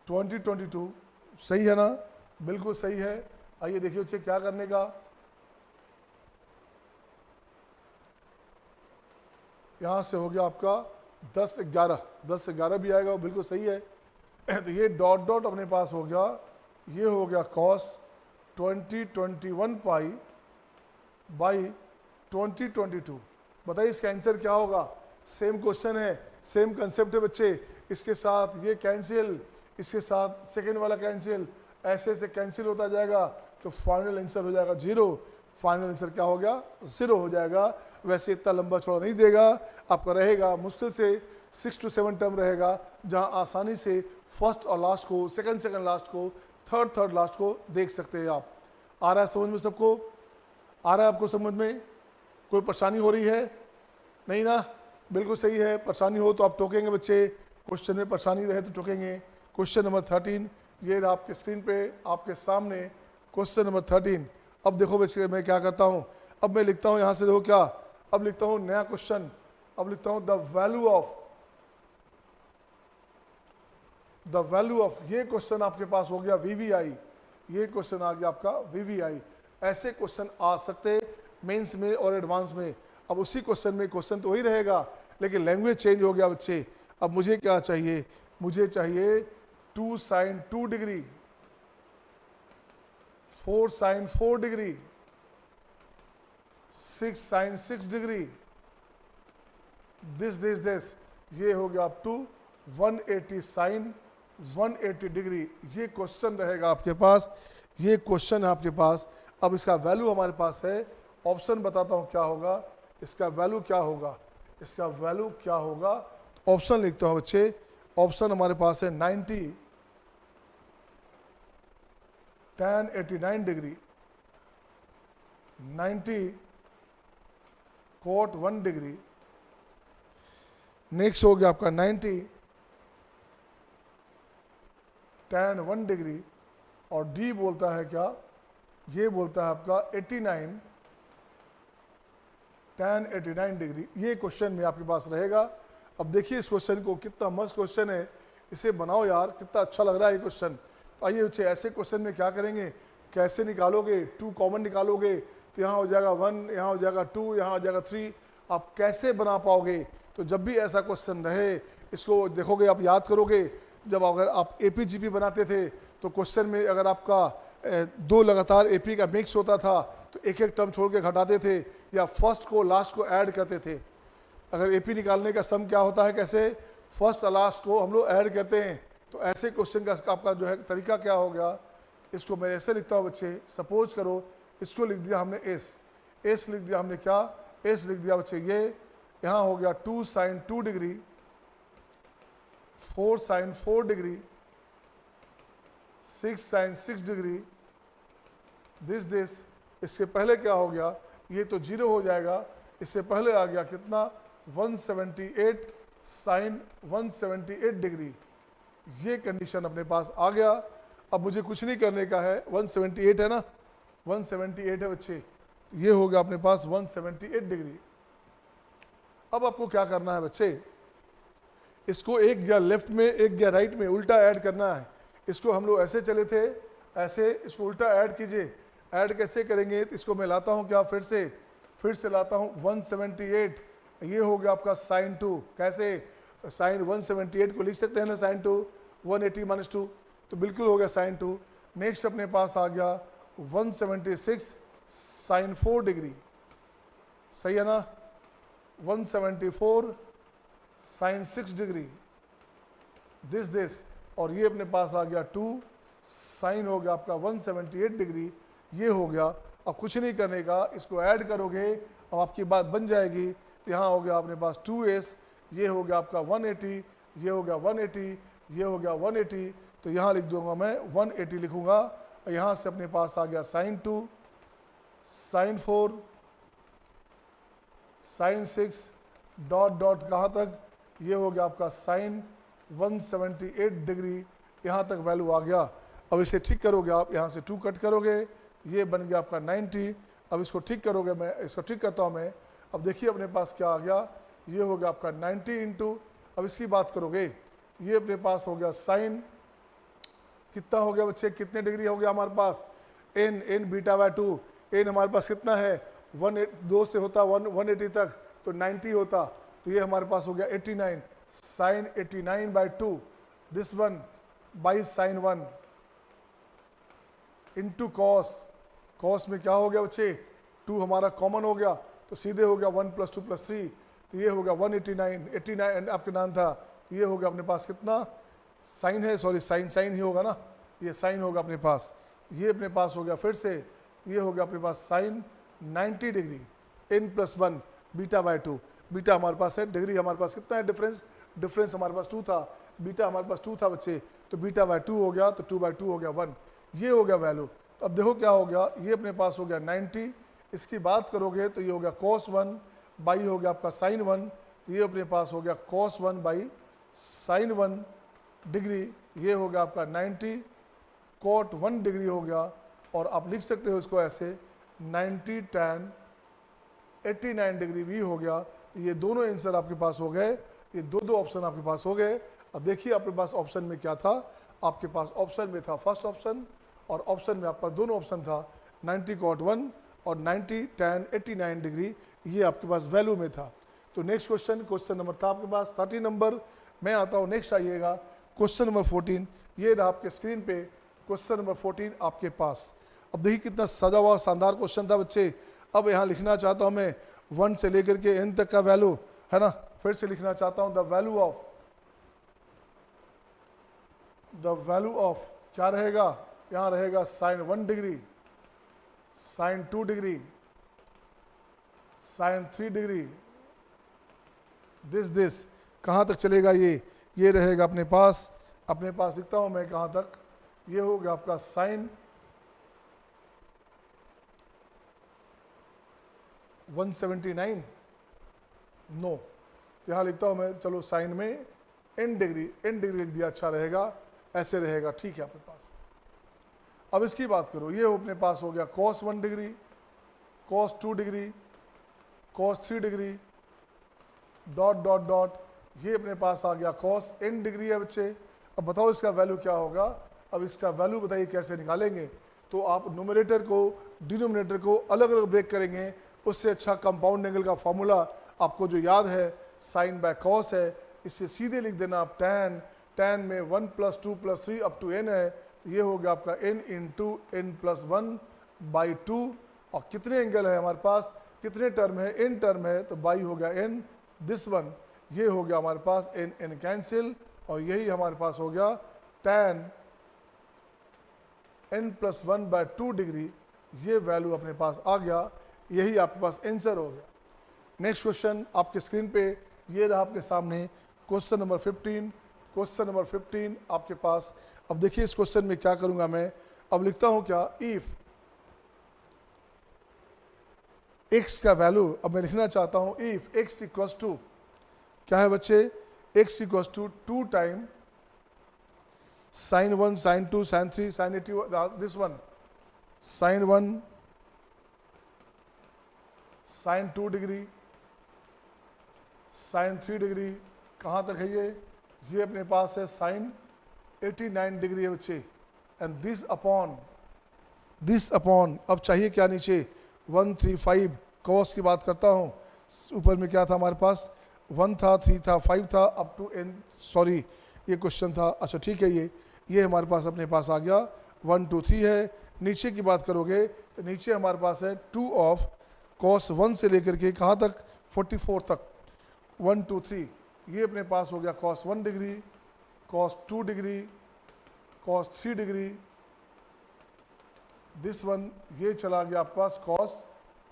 Speaker 1: 2022। सही है ना? बिल्कुल सही है। आइए देखिए बच्चे क्या करने का। यहाँ से हो गया आपका 10-11, 10-11 भी आएगा, वो बिल्कुल सही है। तो ये डॉट डॉट अपने पास हो गया, ये हो गया cos 2021 पाई बाई 2022। बताइए इसका आंसर क्या होगा? सेम क्वेश्चन है, सेम कंसेप्ट है बच्चे। इसके साथ ये कैंसिल, इसके साथ सेकेंड वाला कैंसिल, ऐसे ऐसे कैंसिल होता जाएगा। तो फाइनल आंसर हो जाएगा 0। फाइनल आंसर क्या हो गया? 0 हो जाएगा। वैसे इतना लंबा चौड़ा नहीं देगा, आपका रहेगा मुश्किल से 6 to 7 टर्म रहेगा, जहां आसानी से फर्स्ट और लास्ट को, सेकंड लास्ट को, थर्ड लास्ट को देख सकते हैं आप। आ रहा है समझ में सबको? आ रहा है आपको समझ में? कोई परेशानी हो रही है? नहीं ना? बिल्कुल सही है। परेशानी हो तो आप टोकेंगे बच्चे, क्वेश्चन में परेशानी रहे तो टोकेंगे। क्वेश्चन नंबर 13 ये रहा आपके स्क्रीन पे आपके सामने, क्वेश्चन नंबर 13। अब देखो बच्चे मैं क्या करता हूँ, अब मैं लिखता हूँ यहाँ से, देखो क्या, अब लिखता हूँ नया क्वेश्चन। अब लिखता हूँ द वैल्यू ऑफ, ये क्वेश्चन आपके पास हो गया वीवीआई, ये क्वेश्चन आ गया आपका वीवीआई। ऐसे क्वेश्चन आ सकते मेंस में और एडवांस में। अब उसी क्वेश्चन में क्वेश्चन तो वही रहेगा, लेकिन लैंग्वेज चेंज हो गया बच्चे। अब मुझे क्या चाहिए, मुझे चाहिए 2 sin 2 degree, 4 sin 4 degree, 6 sin 6 degree, this, ये हो गया अप टू 180 sin 180 डिग्री। ये क्वेश्चन रहेगा आपके पास, ये क्वेश्चन है आपके पास। अब इसका वैल्यू हमारे पास है, ऑप्शन बताता हूँ क्या होगा, इसका वैल्यू क्या होगा, इसका वैल्यू क्या होगा। ऑप्शन लिखते हो बच्चे, ऑप्शन हमारे पास है 90 tan 89 degree, 90 cot 1 degree, next हो गया आपका 90 tan 1 डिग्री, और डी बोलता है क्या, ये बोलता है आपका 89 tan 89 डिग्री। ये क्वेश्चन में आपके पास रहेगा। अब देखिए इस क्वेश्चन को, कितना मस्त क्वेश्चन है, इसे बनाओ यार, कितना अच्छा लग रहा है ये क्वेश्चन। तो आइए बच्चे ऐसे क्वेश्चन में क्या करेंगे, कैसे निकालोगे, 2 कॉमन निकालोगे तो यहाँ हो जाएगा 1, यहाँ हो जाएगा 2, यहाँ हो जाएगा 3। आप कैसे बना पाओगे? तो जब भी ऐसा क्वेश्चन रहे, इसको देखोगे, आप याद करोगे, जब अगर आप एपीजीपी बनाते थे तो क्वेश्चन में अगर आपका 2 लगातार एपी का मिक्स होता था तो एक एक टर्म छोड़ के घटाते थे, या फर्स्ट को लास्ट को ऐड करते थे। अगर एपी निकालने का सम क्या होता है, कैसे फर्स्ट और लास्ट को हम लोग ऐड करते हैं। तो ऐसे क्वेश्चन का आपका जो है तरीका क्या हो गया, इसको मैं ऐसे लिखता हूँ बच्चे, सपोज करो इसको लिख दिया हमने एस लिख दिया हमने, क्या एस लिख दिया बच्चे, ये यहाँ हो गया 2 sin 2 degree, 4 sin 4 degree, 6 sin 6 degree, this. इससे पहले क्या हो गया, ये तो 0 हो जाएगा, इससे पहले आ गया कितना 178 sin 178 डिग्री। ये कंडीशन अपने पास आ गया। अब मुझे कुछ नहीं करने का है, 178 है ना, 178 है बच्चे, ये हो गया अपने पास 178 डिग्री। अब आपको क्या करना है बच्चे, इसको एक गया लेफ्ट में एक गया राइट में उल्टा ऐड करना है। इसको हम लोग ऐसे चले थे, ऐसे इसको उल्टा ऐड कीजिए। ऐड कैसे करेंगे, तो इसको मैं लाता हूँ क्या, फिर से लाता हूँ 178, ये हो गया आपका sin 2। कैसे, sin 178 को लिख सकते हैं ना, sin 2 180 - 2, तो बिल्कुल हो गया sin 2। नेक्स्ट अपने पास आ गया 176 sin 4 डिग्री, सही है ना, 174 sin 6 डिग्री, दिस, और ये अपने पास आ गया 2 साइन हो गया आपका 178 डिग्री, ये हो गया। अब कुछ नहीं करने का, इसको ऐड करोगे अब आपकी बात बन जाएगी। तो यहाँ हो गया अपने पास 2s, ये हो गया आपका 180, ये हो गया 180, ये हो गया 180, तो यहाँ लिख दूंगा मैं 180 लिखूंगा। और यहाँ से अपने पास आ गया sin 2, sin 4, sin 6, डॉट कहाँ तक, ये हो गया आपका sin 178 डिग्री, यहाँ तक वैल्यू आ गया। अब इसे ठीक करोगे आप, यहाँ से 2 कट करोगे, ये बन गया आपका 90। अब इसको ठीक करोगे, मैं इसको ठीक करता हूँ मैं। अब देखिए अपने पास क्या आ गया, ये हो गया आपका 90 इंटू, अब इसकी बात करोगे, ये अपने पास हो गया साइन, कितना हो गया बच्चे, कितने डिग्री हो गया हमारे पास, एन β/2। एन हमारे पास कितना है, 2 से होता 180 तक, तो 90 होता, तो ये हमारे पास हो गया 89 sine 89/2, this one by sine 1 into cos. Cos में क्या हो गया बच्चे, 2 हमारा कॉमन हो गया, तो सीधे हो गया 1 + 2 + 3, तो ये हो गया 189 आपके नाम था, ये हो गया अपने पास कितना, साइन है, सॉरी साइन ही होगा ना, ये साइन होगा अपने पास, ये अपने पास हो गया फिर से, ये हो गया अपने पास साइन 90 डिग्री, n + 1 β/2, बीटा हमारे पास है, डिग्री हमारे पास कितना है, डिफरेंस हमारे पास 2 था, बीटा हमारे पास 2 था बच्चे, तो β/2 हो गया, तो 2/2 हो गया 1, ये हो गया वैल्यू। तो अब देखो क्या हो गया, ये अपने पास हो गया 90 इसकी बात करोगे तो ये हो गया cos 1 बाई हो गया आपका sin 1, तो ये अपने पास हो गया cos 1 बाई sin 1 डिग्री, ये हो गया आपका 90 cot 1 डिग्री हो गया। और आप लिख सकते हो इसको ऐसे 90 tan 89 डिग्री भी हो गया। तो ये दोनों आंसर आपके पास हो गए, ये दो ऑप्शन आपके पास हो गए। अब देखिए आपके पास ऑप्शन में क्या था, आपके पास ऑप्शन में था फर्स्ट ऑप्शन, और ऑप्शन में आपका दोनों ऑप्शन था 90 cot 1 और 90 tan 89 डिग्री, ये आपके पास वैल्यू में था। तो नेक्स्ट क्वेश्चन नंबर था आपके पास 30 नंबर। मैं आता हूँ नेक्स्ट, आइएगा क्वेश्चन नंबर 14। ये रहा आपके स्क्रीन पे क्वेश्चन नंबर 14 आपके पास। अब देखिए कितना सजा हुआ शानदार क्वेश्चन था बच्चे। अब यहाँ लिखना चाहता हूँ मैं 1 से लेकर के n तक का वैल्यू, है ना। फिर से लिखना चाहता हूँ द वैल्यू ऑफ क्या रहेगा, यहाँ रहेगा sin 1 degree, sin 2 degree, sin 3 degree, this कहाँ तक चलेगा ये रहेगा अपने पास लिखता हूँ मैं कहाँ तक, ये हो गया आपका sin 179 नो, तो यहाँ लिखता हूँ मैं, चलो साइन में n डिग्री लिख दिया, अच्छा रहेगा, ऐसे रहेगा, ठीक है आपके पास। अब इसकी बात करो, ये अपने पास हो गया cos 1 degree, cos 2 degree, cos 3 degree, dot dot dot, ये अपने पास आ गया cos n डिग्री है बच्चे। अब बताओ इसका वैल्यू क्या होगा। अब इसका वैल्यू बताइए कैसे निकालेंगे। तो आप न्यूमरेटर को डिनोमिनेटर को अलग अलग ब्रेक करेंगे, उससे अच्छा कंपाउंड एंगल का फॉर्मूला आपको जो याद है साइन बाय कॉस है, इससे सीधे लिख देना आप tan में 1 + 2 + 3 अप टू n है, तो ये हो गया आपका n इंटू n + 1 बाई 2। और कितने एंगल है हमारे पास, कितने टर्म है, n टर्म है, तो बाई हो गया n, दिस वन, ये हो गया हमारे पास n कैंसिल, और यही हमारे पास हो गया tan n + 1 बाई 2 डिग्री, ये वैल्यू अपने पास आ गया, यही आपके पास आंसर हो गया। नेक्स्ट क्वेश्चन आपके स्क्रीन पे ये रहा आपके सामने क्वेश्चन नंबर 15 आपके पास। अब देखिए इस क्वेश्चन में क्या करूंगा मैं, अब लिखता हूं क्या, इफ x का वैल्यू, अब मैं लिखना चाहता हूं इफ x इक्वल्स टू क्या है बच्चे, x equals to 2 time sin 1 sin 2 sin 3 sin 80, this one sin 1 sin 2 degree sin 3 degree, कहाँ तक है ये अपने पास है sin 89 डिग्री है बच्चे, एंड दिस अपॉन अब चाहिए क्या नीचे 135 कॉस की बात करता हूँ, ऊपर में क्या था हमारे पास 1 था 3 था 5 था अप टू n, सॉरी ये क्वेश्चन था, अच्छा ठीक है, ये हमारे पास अपने पास आ गया 1 2 3 है। नीचे की बात करोगे तो नीचे हमारे पास है 2 ऑफ cos 1 से लेकर के कहाँ तक 44 तक 1 2 3, ये अपने पास हो गया cos 1 degree, cos 2 degree, cos 3 degree, this one, ये चला गया आपके पास cos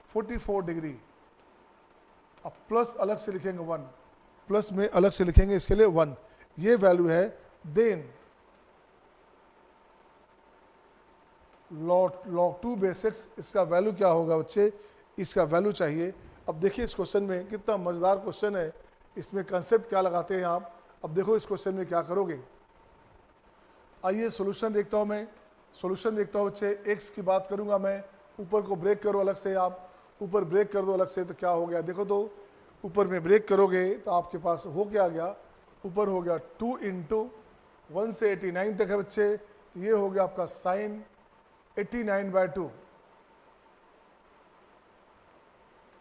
Speaker 1: 44 डिग्री। अब प्लस अलग से लिखेंगे 1, प्लस में अलग से लिखेंगे इसके लिए 1, ये वैल्यू है। देन log 2 बेसिक्स, इसका वैल्यू क्या होगा बच्चे, इसका वैल्यू चाहिए। अब देखिए इस क्वेश्चन में कितना मज़ेदार क्वेश्चन है, इसमें कंसेप्ट क्या लगाते हैं आप। अब देखो इस क्वेश्चन में क्या करोगे, आइए सॉल्यूशन देखता हूँ मैं, सॉल्यूशन देखता हूँ बच्चे। x की बात करूँगा मैं, ऊपर को ब्रेक करो अलग से, आप ऊपर ब्रेक कर दो अलग से, तो क्या हो गया देखो, तो ऊपर में ब्रेक करोगे तो आपके पास हो क्या गया, ऊपर हो गया 2 इंटू 1 से 89 तक है बच्चे, ये हो गया आपका sine 89 by 2,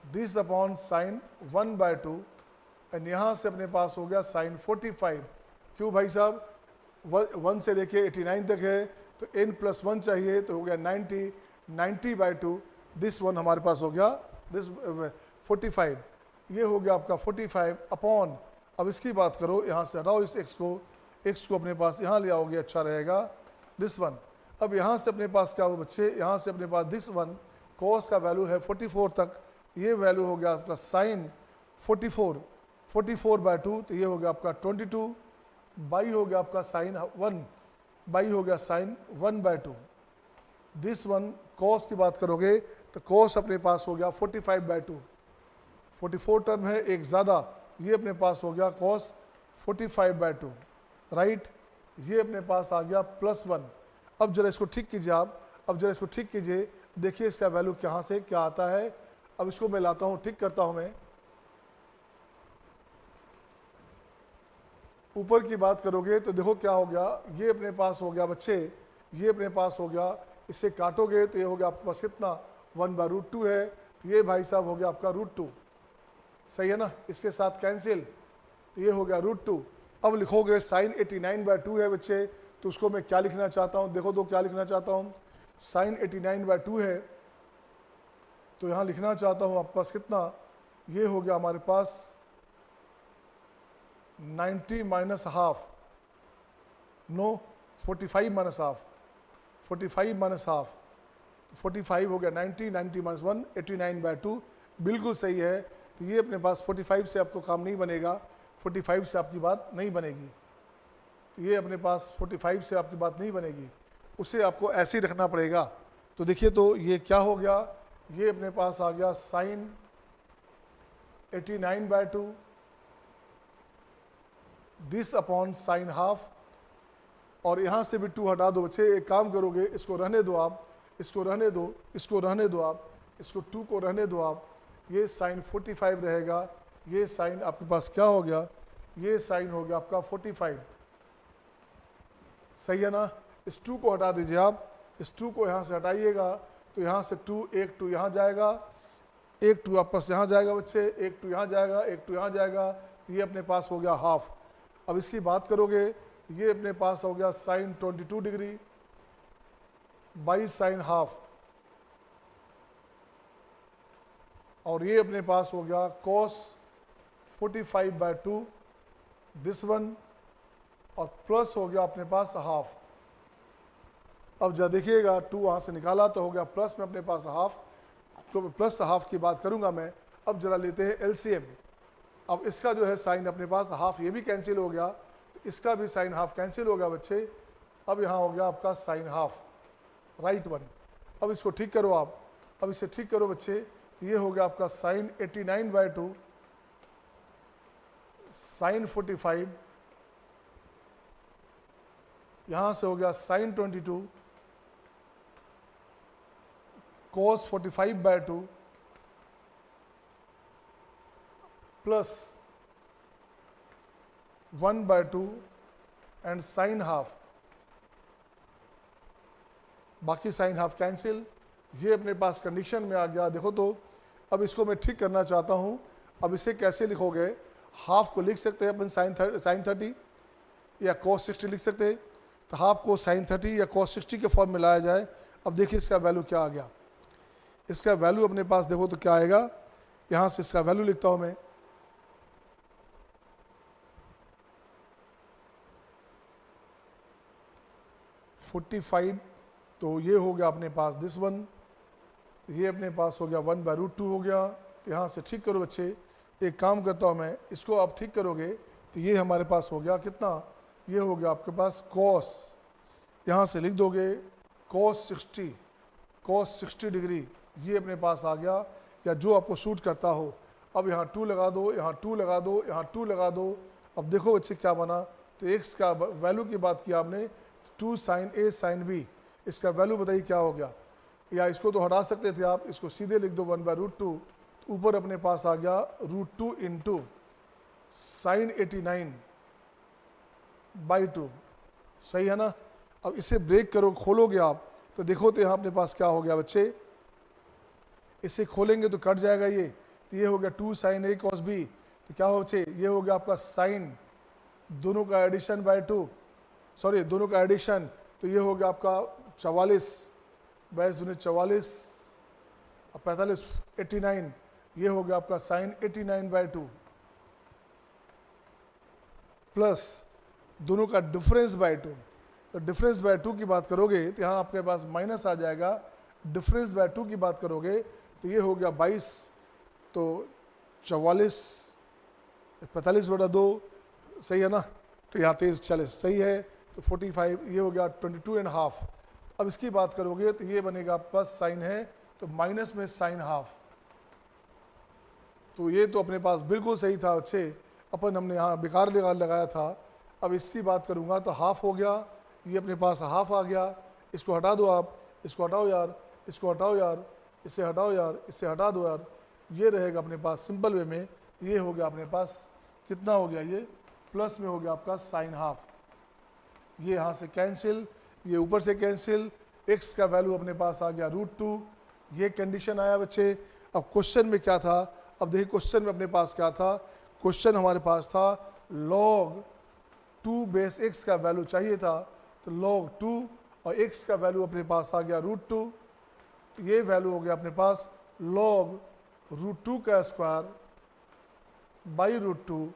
Speaker 1: this upon sine 1 by 2, and यहाँ से अपने पास हो गया साइन 45। क्यों भाई साहब, 1 से लेके 89 तक है तो n + 1 चाहिए, तो हो गया 90 बाई 2, दिस वन हमारे पास हो गया दिस 45, ये हो गया आपका 45 अपॉन, अब इसकी बात करो, यहाँ से हटाओ इस x को अपने पास यहाँ ले आओगे, अच्छा रहेगा दिस वन। अब यहाँ से अपने पास क्या हो बच्चे, यहाँ से अपने पास दिस वन cos का वैल्यू है 44 तक, ये वैल्यू हो गया आपका साइन 44 बाई 2, तो ये हो गया आपका 22 बाई हो गया आपका साइन 1 बाई हो गया sine 1 by 2, this one cos की बात करोगे तो कॉस अपने पास हो गया 45/2, 44 टर्म है एक ज़्यादा, ये अपने पास हो गया कॉस 45/2, राइट। ये अपने पास आ गया +1। अब जरा इसको ठीक कीजिए आप, अब जरा इसको ठीक कीजिए, देखिए इसका वैल्यू कहाँ से क्या आता है। अब इसको मैं लाता हूँ, ठीक करता हूँ मैं। ऊपर की बात करोगे तो देखो क्या हो गया, ये अपने पास हो गया बच्चे, ये अपने पास हो गया, इससे काटोगे तो ये हो गया आपके पास कितना 1/√2 है, तो ये भाई साहब हो गया आपका √2, सही है ना। इसके साथ कैंसिल, तो ये हो गया √2। अब लिखोगे sin 89/2 है बच्चे, तो उसको मैं क्या लिखना चाहता हूँ, देखो तो क्या लिखना चाहता हूँ, sin 89/2 है, तो यहाँ लिखना चाहता हूँ आपके पास कितना, ये हो गया हमारे पास 90 - हाफ, नो 45 - हाफ, 45 - हाफ, 45 हो गया 90, 90 - 1 89/2, बिल्कुल सही है। तो ये अपने पास 45 से आपको काम नहीं बनेगा, 45 से आपकी बात नहीं बनेगी, तो ये अपने पास 45 से आपकी बात नहीं बनेगी, उसे आपको ऐसे ही रखना पड़ेगा। तो देखिए तो ये क्या हो गया, ये अपने पास आ गया sin 89/2 this upon sin half, और यहाँ से भी 2 हटा दो बच्चे। एक काम करोगे, इसको रहने दो आप, इसको रहने दो, इसको रहने दो आप, इसको 2 को रहने दो आप, ये sin 45 रहेगा, ये sin आपके पास क्या हो गया, ये sin हो गया आपका 45, सही है ना। इस 2 को हटा दीजिए आप, इस 2 को यहाँ से हटाइएगा, तो यहाँ से 2, एक 2 यहाँ जाएगा, एक 2 आपस यहाँ जाएगा बच्चे, एक 2 यहाँ जाएगा, एक 2 यहाँ जाएगा, तो ये अपने पास हो गया हाफ। अब इसकी बात करोगे, ये अपने पास हो गया sin 22 degree by sin half, और ये अपने पास हो गया cos 45/2 दिस वन, और प्लस हो गया अपने पास हाफ। अब जब देखिएगा 2 वहाँ से निकाला तो हो गया प्लस में अपने पास हाफ, तो प्लस हाफ की बात करूँगा मैं। अब जरा लेते हैं LCM। अब इसका जो है साइन अपने पास हाफ, ये भी कैंसिल हो गया, तो इसका भी साइन हाफ कैंसिल हो गया बच्चे। अब यहाँ हो गया आपका साइन हाफ, राइट वन। अब इसको ठीक करो आप, अब इसे ठीक करो बच्चे, तो ये हो गया आपका साइन 89/2 साइन 45, यहाँ से हो गया sine 22 cos 45/2 plus 1/2 and sine half, बाकी साइन हाफ कैंसिल। ये अपने पास कंडीशन में आ गया। देखो तो अब इसको मैं ठीक करना चाहता हूँ। अब इसे कैसे लिखोगे, हाफ को लिख सकते हैं अपन साइन 30 या cos 60 लिख सकते हैं, तो हाफ को साइन 30 या cos 60 के फॉर्म में लाया जाए। अब देखिए इसका वैल्यू क्या आ गया, इसका वैल्यू अपने पास देखो तो क्या आएगा, यहाँ से इसका वैल्यू लिखता हूँ मैं, $45, तो ये हो गया अपने पास दिस वन, ये अपने पास हो गया 1/√2 हो गया। तो यहाँ से ठीक करो बच्चे, एक काम करता हूँ मैं, इसको आप ठीक करोगे तो ये हमारे पास हो गया कितना, ये हो गया आपके पास cos, यहाँ से लिख दोगे cos 60 डिग्री, ये अपने पास आ गया, या जो आपको सूट करता हो। अब यहाँ 2 लगा दो, यहाँ 2 लगा दो, यहाँ 2 लगा दो। अब देखो बच्चे क्या बना, तो x का वैल्यू की बात की आपने, 2 sin A sin B, इसका वैल्यू बताइए क्या हो गया। या इसको तो हटा सकते थे आप, इसको सीधे लिख दो 1/√2, ऊपर अपने पास आ गया √2 इंटू साइन 89/2, सही है ना। अब इसे ब्रेक करो, खोलोगे आप तो देखो तो यहाँ अपने पास क्या हो गया बच्चे, इसे खोलेंगे तो कट जाएगा ये, तो ये हो गया 2 sin A cos B, तो क्या हो बच्चे, ये हो गया आपका साइन, दोनों का एडिशन बाय 2, सॉरी दोनों का एडिशन, तो ये हो गया आपका 44, 22 दूनी 44, 45 89, ये हो गया आपका साइन 89/2 प्लस दोनों का डिफरेंस बाय 2। तो डिफरेंस बाय 2 की बात करोगे तो यहाँ आपके पास माइनस आ जाएगा, डिफरेंस बाय 2 की बात करोगे तो ये हो गया 22, तो 44 45/2, सही है ना। तो यहाँ 23 40 सही है, तो 45, ये हो गया 22.5। अब इसकी बात करोगे तो ये बनेगा आपके पास साइन है तो माइनस में साइन हाफ, तो ये तो अपने पास बिल्कुल सही था बच्चे, अपन हमने यहाँ बेकार लगाया था। अब इसकी बात करूँगा तो हाफ हो गया, ये अपने पास हाफ आ गया, इसको हटा दो आप, इसको हटाओ यार, इसको हटाओ यार, इससे हटाओ यार, इससे हटा दो यार, ये रहेगा अपने पास सिंपल वे में। ये हो गया अपने पास कितना हो गया, ये प्लस में हो गया आपका साइन हाफ, ये यहाँ से कैंसिल, ये ऊपर से कैंसिल, x का वैल्यू अपने पास आ गया √2, ये कंडीशन आया बच्चे। अब क्वेश्चन में क्या था, अब देखिए क्वेश्चन में अपने पास क्या था, क्वेश्चन हमारे पास था log 2 बेस x का वैल्यू चाहिए था, तो log 2 और x का वैल्यू अपने पास आ गया √2, ये वैल्यू हो गया अपने पास log √2 का स्क्वायर बाई √2,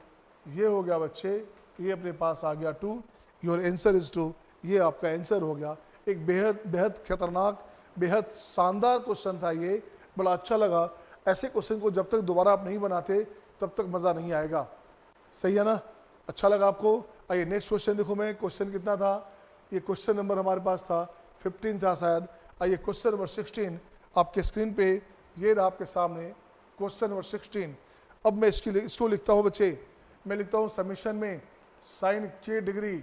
Speaker 1: ये हो गया बच्चे, ये अपने पास आ गया 2, योर आंसर इज 2, ये आपका आंसर हो गया। एक बेहद बेहद खतरनाक, बेहद शानदार क्वेश्चन था ये, बड़ा अच्छा लगा। ऐसे क्वेश्चन को जब तक दोबारा आप नहीं बनाते तब तक मज़ा नहीं आएगा, सही है ना, अच्छा लगा आपको। आइए नेक्स्ट क्वेश्चन देखो, मैं क्वेश्चन कितना था, ये क्वेश्चन नंबर हमारे पास था 15 था शायद। आइए क्वेश्चन नंबर 16 आपके स्क्रीन पे ये रहा आपके सामने, क्वेश्चन नंबर 16। अब मैं इसको लिखता हूँ बच्चे, मैं लिखता हूँ समीशन में साइन k डिग्री,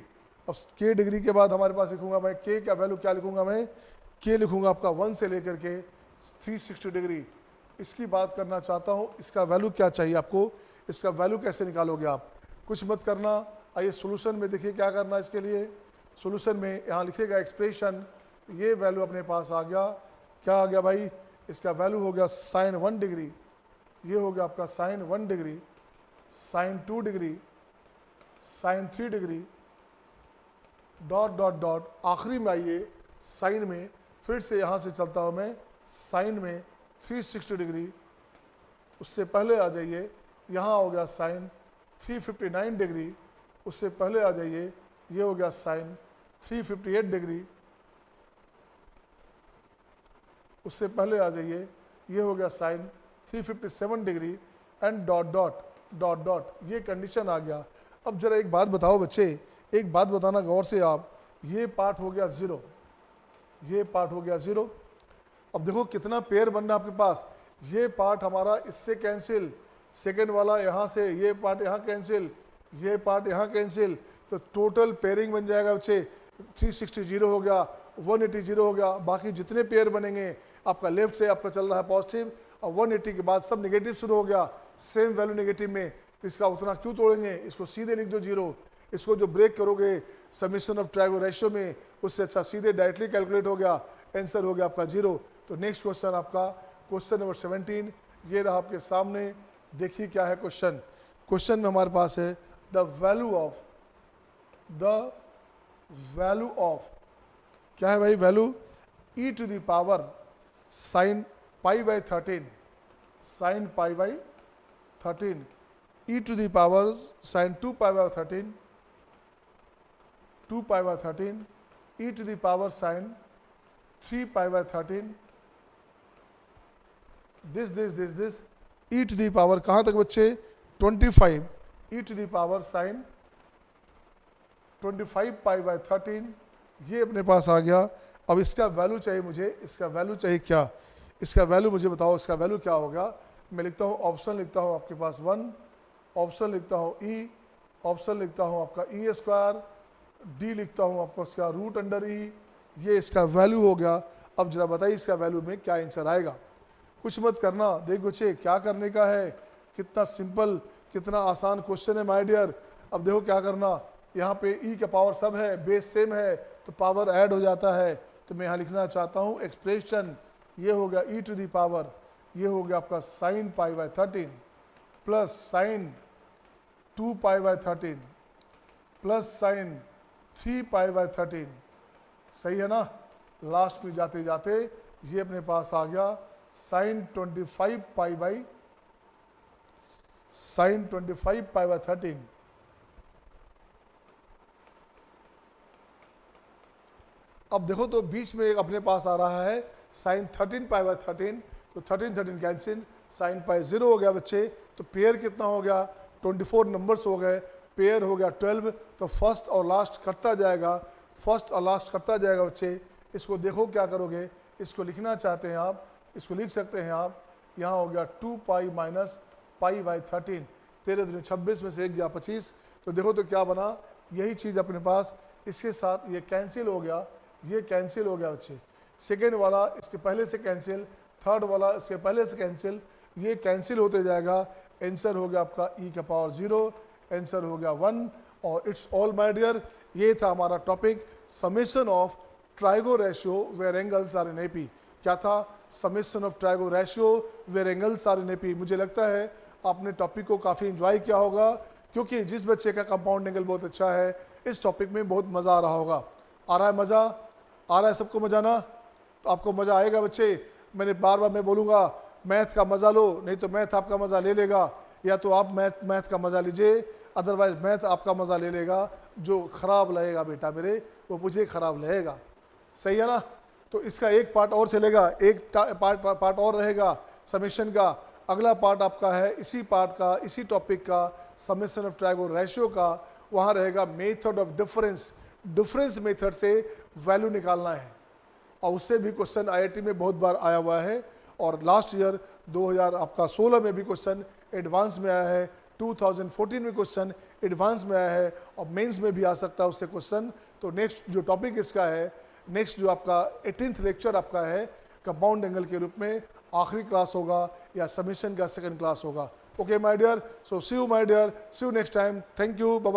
Speaker 1: अब k डिग्री के बाद हमारे पास लिखूंगा मैं k का वैल्यू क्या लिखूंगा मैं, k लिखूंगा आपका 1 से लेकर के 360 डिग्री। इसकी बात करना चाहता हूँ, इसका वैल्यू क्या चाहिए आपको, इसका वैल्यू कैसे निकालोगे आप, कुछ मत करना। आइए सोल्यूशन में देखिए क्या करना है इसके लिए। सोल्यूशन में यहाँ लिखेगा एक्सप्रेशन, ये वैल्यू अपने पास आ गया, क्या आ गया भाई, इसका वैल्यू हो गया साइन 1 डिग्री, ये हो गया आपका sine 1 degree, sine 2 degree, sine 3 degree, dot dot dot, आखिरी में आइए साइन में, फिर से यहाँ से चलता हूँ मैं साइन में 360 डिग्री, उससे पहले आ जाइए, यहाँ हो गया साइन 359 डिग्री, उससे पहले आ जाइए, ये हो गया साइन 358 डिग्री, उससे पहले आ जाइए, ये हो गया sine 357 degree and dot dot dot dot, ये कंडीशन आ गया। अब जरा एक बात बताओ बच्चे, एक बात बताना गौर से आप, ये पार्ट हो गया 0, ये पार्ट हो गया 0। अब देखो कितना पेयर बनना आपके पास, ये पार्ट हमारा इससे कैंसिल, सेकंड वाला यहाँ से, ये पार्ट यहाँ कैंसिल, ये पार्ट यहाँ कैंसिल, तो टोटल पेयरिंग बन जाएगा बच्चे 360 0 हो गया, 180 0 हो गया। बाकी जितने पेयर बनेंगे आपका लेफ्ट से आपका चल रहा है पॉजिटिव, और 180 के बाद सब नेगेटिव शुरू हो गया, सेम वैल्यू नेगेटिव में, तो इसका उतना क्यों तोड़ेंगे, इसको सीधे लिख दो 0। इसको जो ब्रेक करोगे समीशन ऑफ ट्रायंगल रेशियो में, उससे अच्छा सीधे डायरेक्टली कैलकुलेट हो गया, आंसर हो गया आपका 0। तो नेक्स्ट क्वेश्चन आपका क्वेश्चन नंबर 17 ये रहा आपके सामने। देखिए क्या है क्वेश्चन, क्वेश्चन में हमारे पास है द वैल्यू ऑफ क्या है भाई, value e to the power sine pi by 13, sine pi by 13, e to the power sine 2 pi by 13, 2 pi by 13, e to the power sine 3 pi by 13, this e to the power कहाँ तक बच्चे 25, e to the power sine 25 pi by 13, ये अपने पास आ गया। अब इसका वैल्यू चाहिए मुझे, इसका वैल्यू चाहिए क्या, इसका वैल्यू मुझे बताओ, इसका वैल्यू क्या होगा। मैं लिखता हूँ ऑप्शन लिखता हूँ आपके पास 1, ऑप्शन लिखता हूँ ई, ऑप्शन लिखता हूँ आपका ई स्क्वायर, डी लिखता हूँ आपका इसका रूट अंडर ई, ये इसका वैल्यू हो गया। अब जरा बताइए इसका वैल्यू में क्या आंसर आएगा, कुछ मत करना, देख बच्चे क्या करने का है, कितना सिंपल कितना आसान क्वेश्चन है माय डियर। अब देखो क्या करना, यहाँ पे ई का पावर सब है, बेस सेम है, तो पावर ऐड हो जाता है। तो मैं यहाँ लिखना चाहता हूँ एक्सप्रेशन, ये हो गया ई टू दी पावर, ये हो गया आपका sign pi by 13 plus sign 2 pi by 13 plus sign 3 pi by 13, सही है ना। लास्ट में जाते जाते ये अपने पास आ गया साइन 25 पाई बाई 13। अब देखो तो बीच में एक अपने पास आ रहा है साइन 13 पाई बाई 13, तो 13 कैंसिल, साइन पाई 0 हो गया बच्चे। तो पेयर कितना हो गया 24 नंबर्स हो गए, पेयर हो गया 12, तो फर्स्ट और लास्ट कटता जाएगा, फर्स्ट और लास्ट कटता जाएगा बच्चे। इसको देखो क्या करोगे, इसको लिखना चाहते हैं आप, इसको लिख सकते हैं आप, यहाँ हो गया 2 पाई माइनस पाई बाई 13, 13 दूनी 26 में से 1 गया 25, तो देखो तो क्या बना, यही चीज़ अपने पास, इसके साथ ये कैंसिल हो गया, ये कैंसिल हो गया बच्चे, सेकेंड वाला इसके पहले से कैंसिल, थर्ड वाला इसके पहले से कैंसिल, ये कैंसिल होते जाएगा, आंसर हो गया आपका e का पावर 0, आंसर हो गया 1, और इट्स ऑल माय डियर, ये था हमारा topic summation of trigo ratio where angles are in AP. क्या था? Summation of trigo ratio where angles are in AP. मुझे लगता है आपने टॉपिक को काफ़ी एंजॉय किया होगा, क्योंकि जिस बच्चे का कंपाउंड एंगल बहुत अच्छा है, इस टॉपिक में बहुत मज़ा आ रहा होगा। आ रहा है मज़ा? आ रहा है सबको मज़ा ना? तो आपको मज़ा आएगा बच्चे। मैंने बार बार मैं बोलूँगा मैथ का मज़ा लो, नहीं तो मैथ आपका मज़ा ले लेगा, या तो आप मैथ का मज़ा लीजिए, अदरवाइज मैथ आपका मज़ा ले लेगा। जो ख़राब लगेगा बेटा मेरे, वो मुझे ख़राब लगेगा। सही है ना? तो इसका एक पार्ट और चलेगा, एक पार्ट और रहेगा समेशन का। अगला पार्ट आपका है इसी पार्ट का, इसी टॉपिक का, समेशन ऑफ ट्राइगो रेशियो का। वहाँ रहेगा method of difference, difference method से वैल्यू निकालना है, और उससे भी क्वेश्चन आईआईटी में बहुत बार आया हुआ है, और लास्ट ईयर 2016 में भी क्वेश्चन एडवांस में आया है, 2014 में क्वेश्चन एडवांस में आया है, और मेंस में भी आ सकता है उससे क्वेश्चन। तो नेक्स्ट जो टॉपिक इसका है, नेक्स्ट जो आपका 18th लेक्चर आपका है कंपाउंड एंगल के रूप में, आखिरी क्लास होगा या समेशन का सेकंड क्लास होगा। Okay my dear, so see you my dear, see you next time, thank you, bye bye.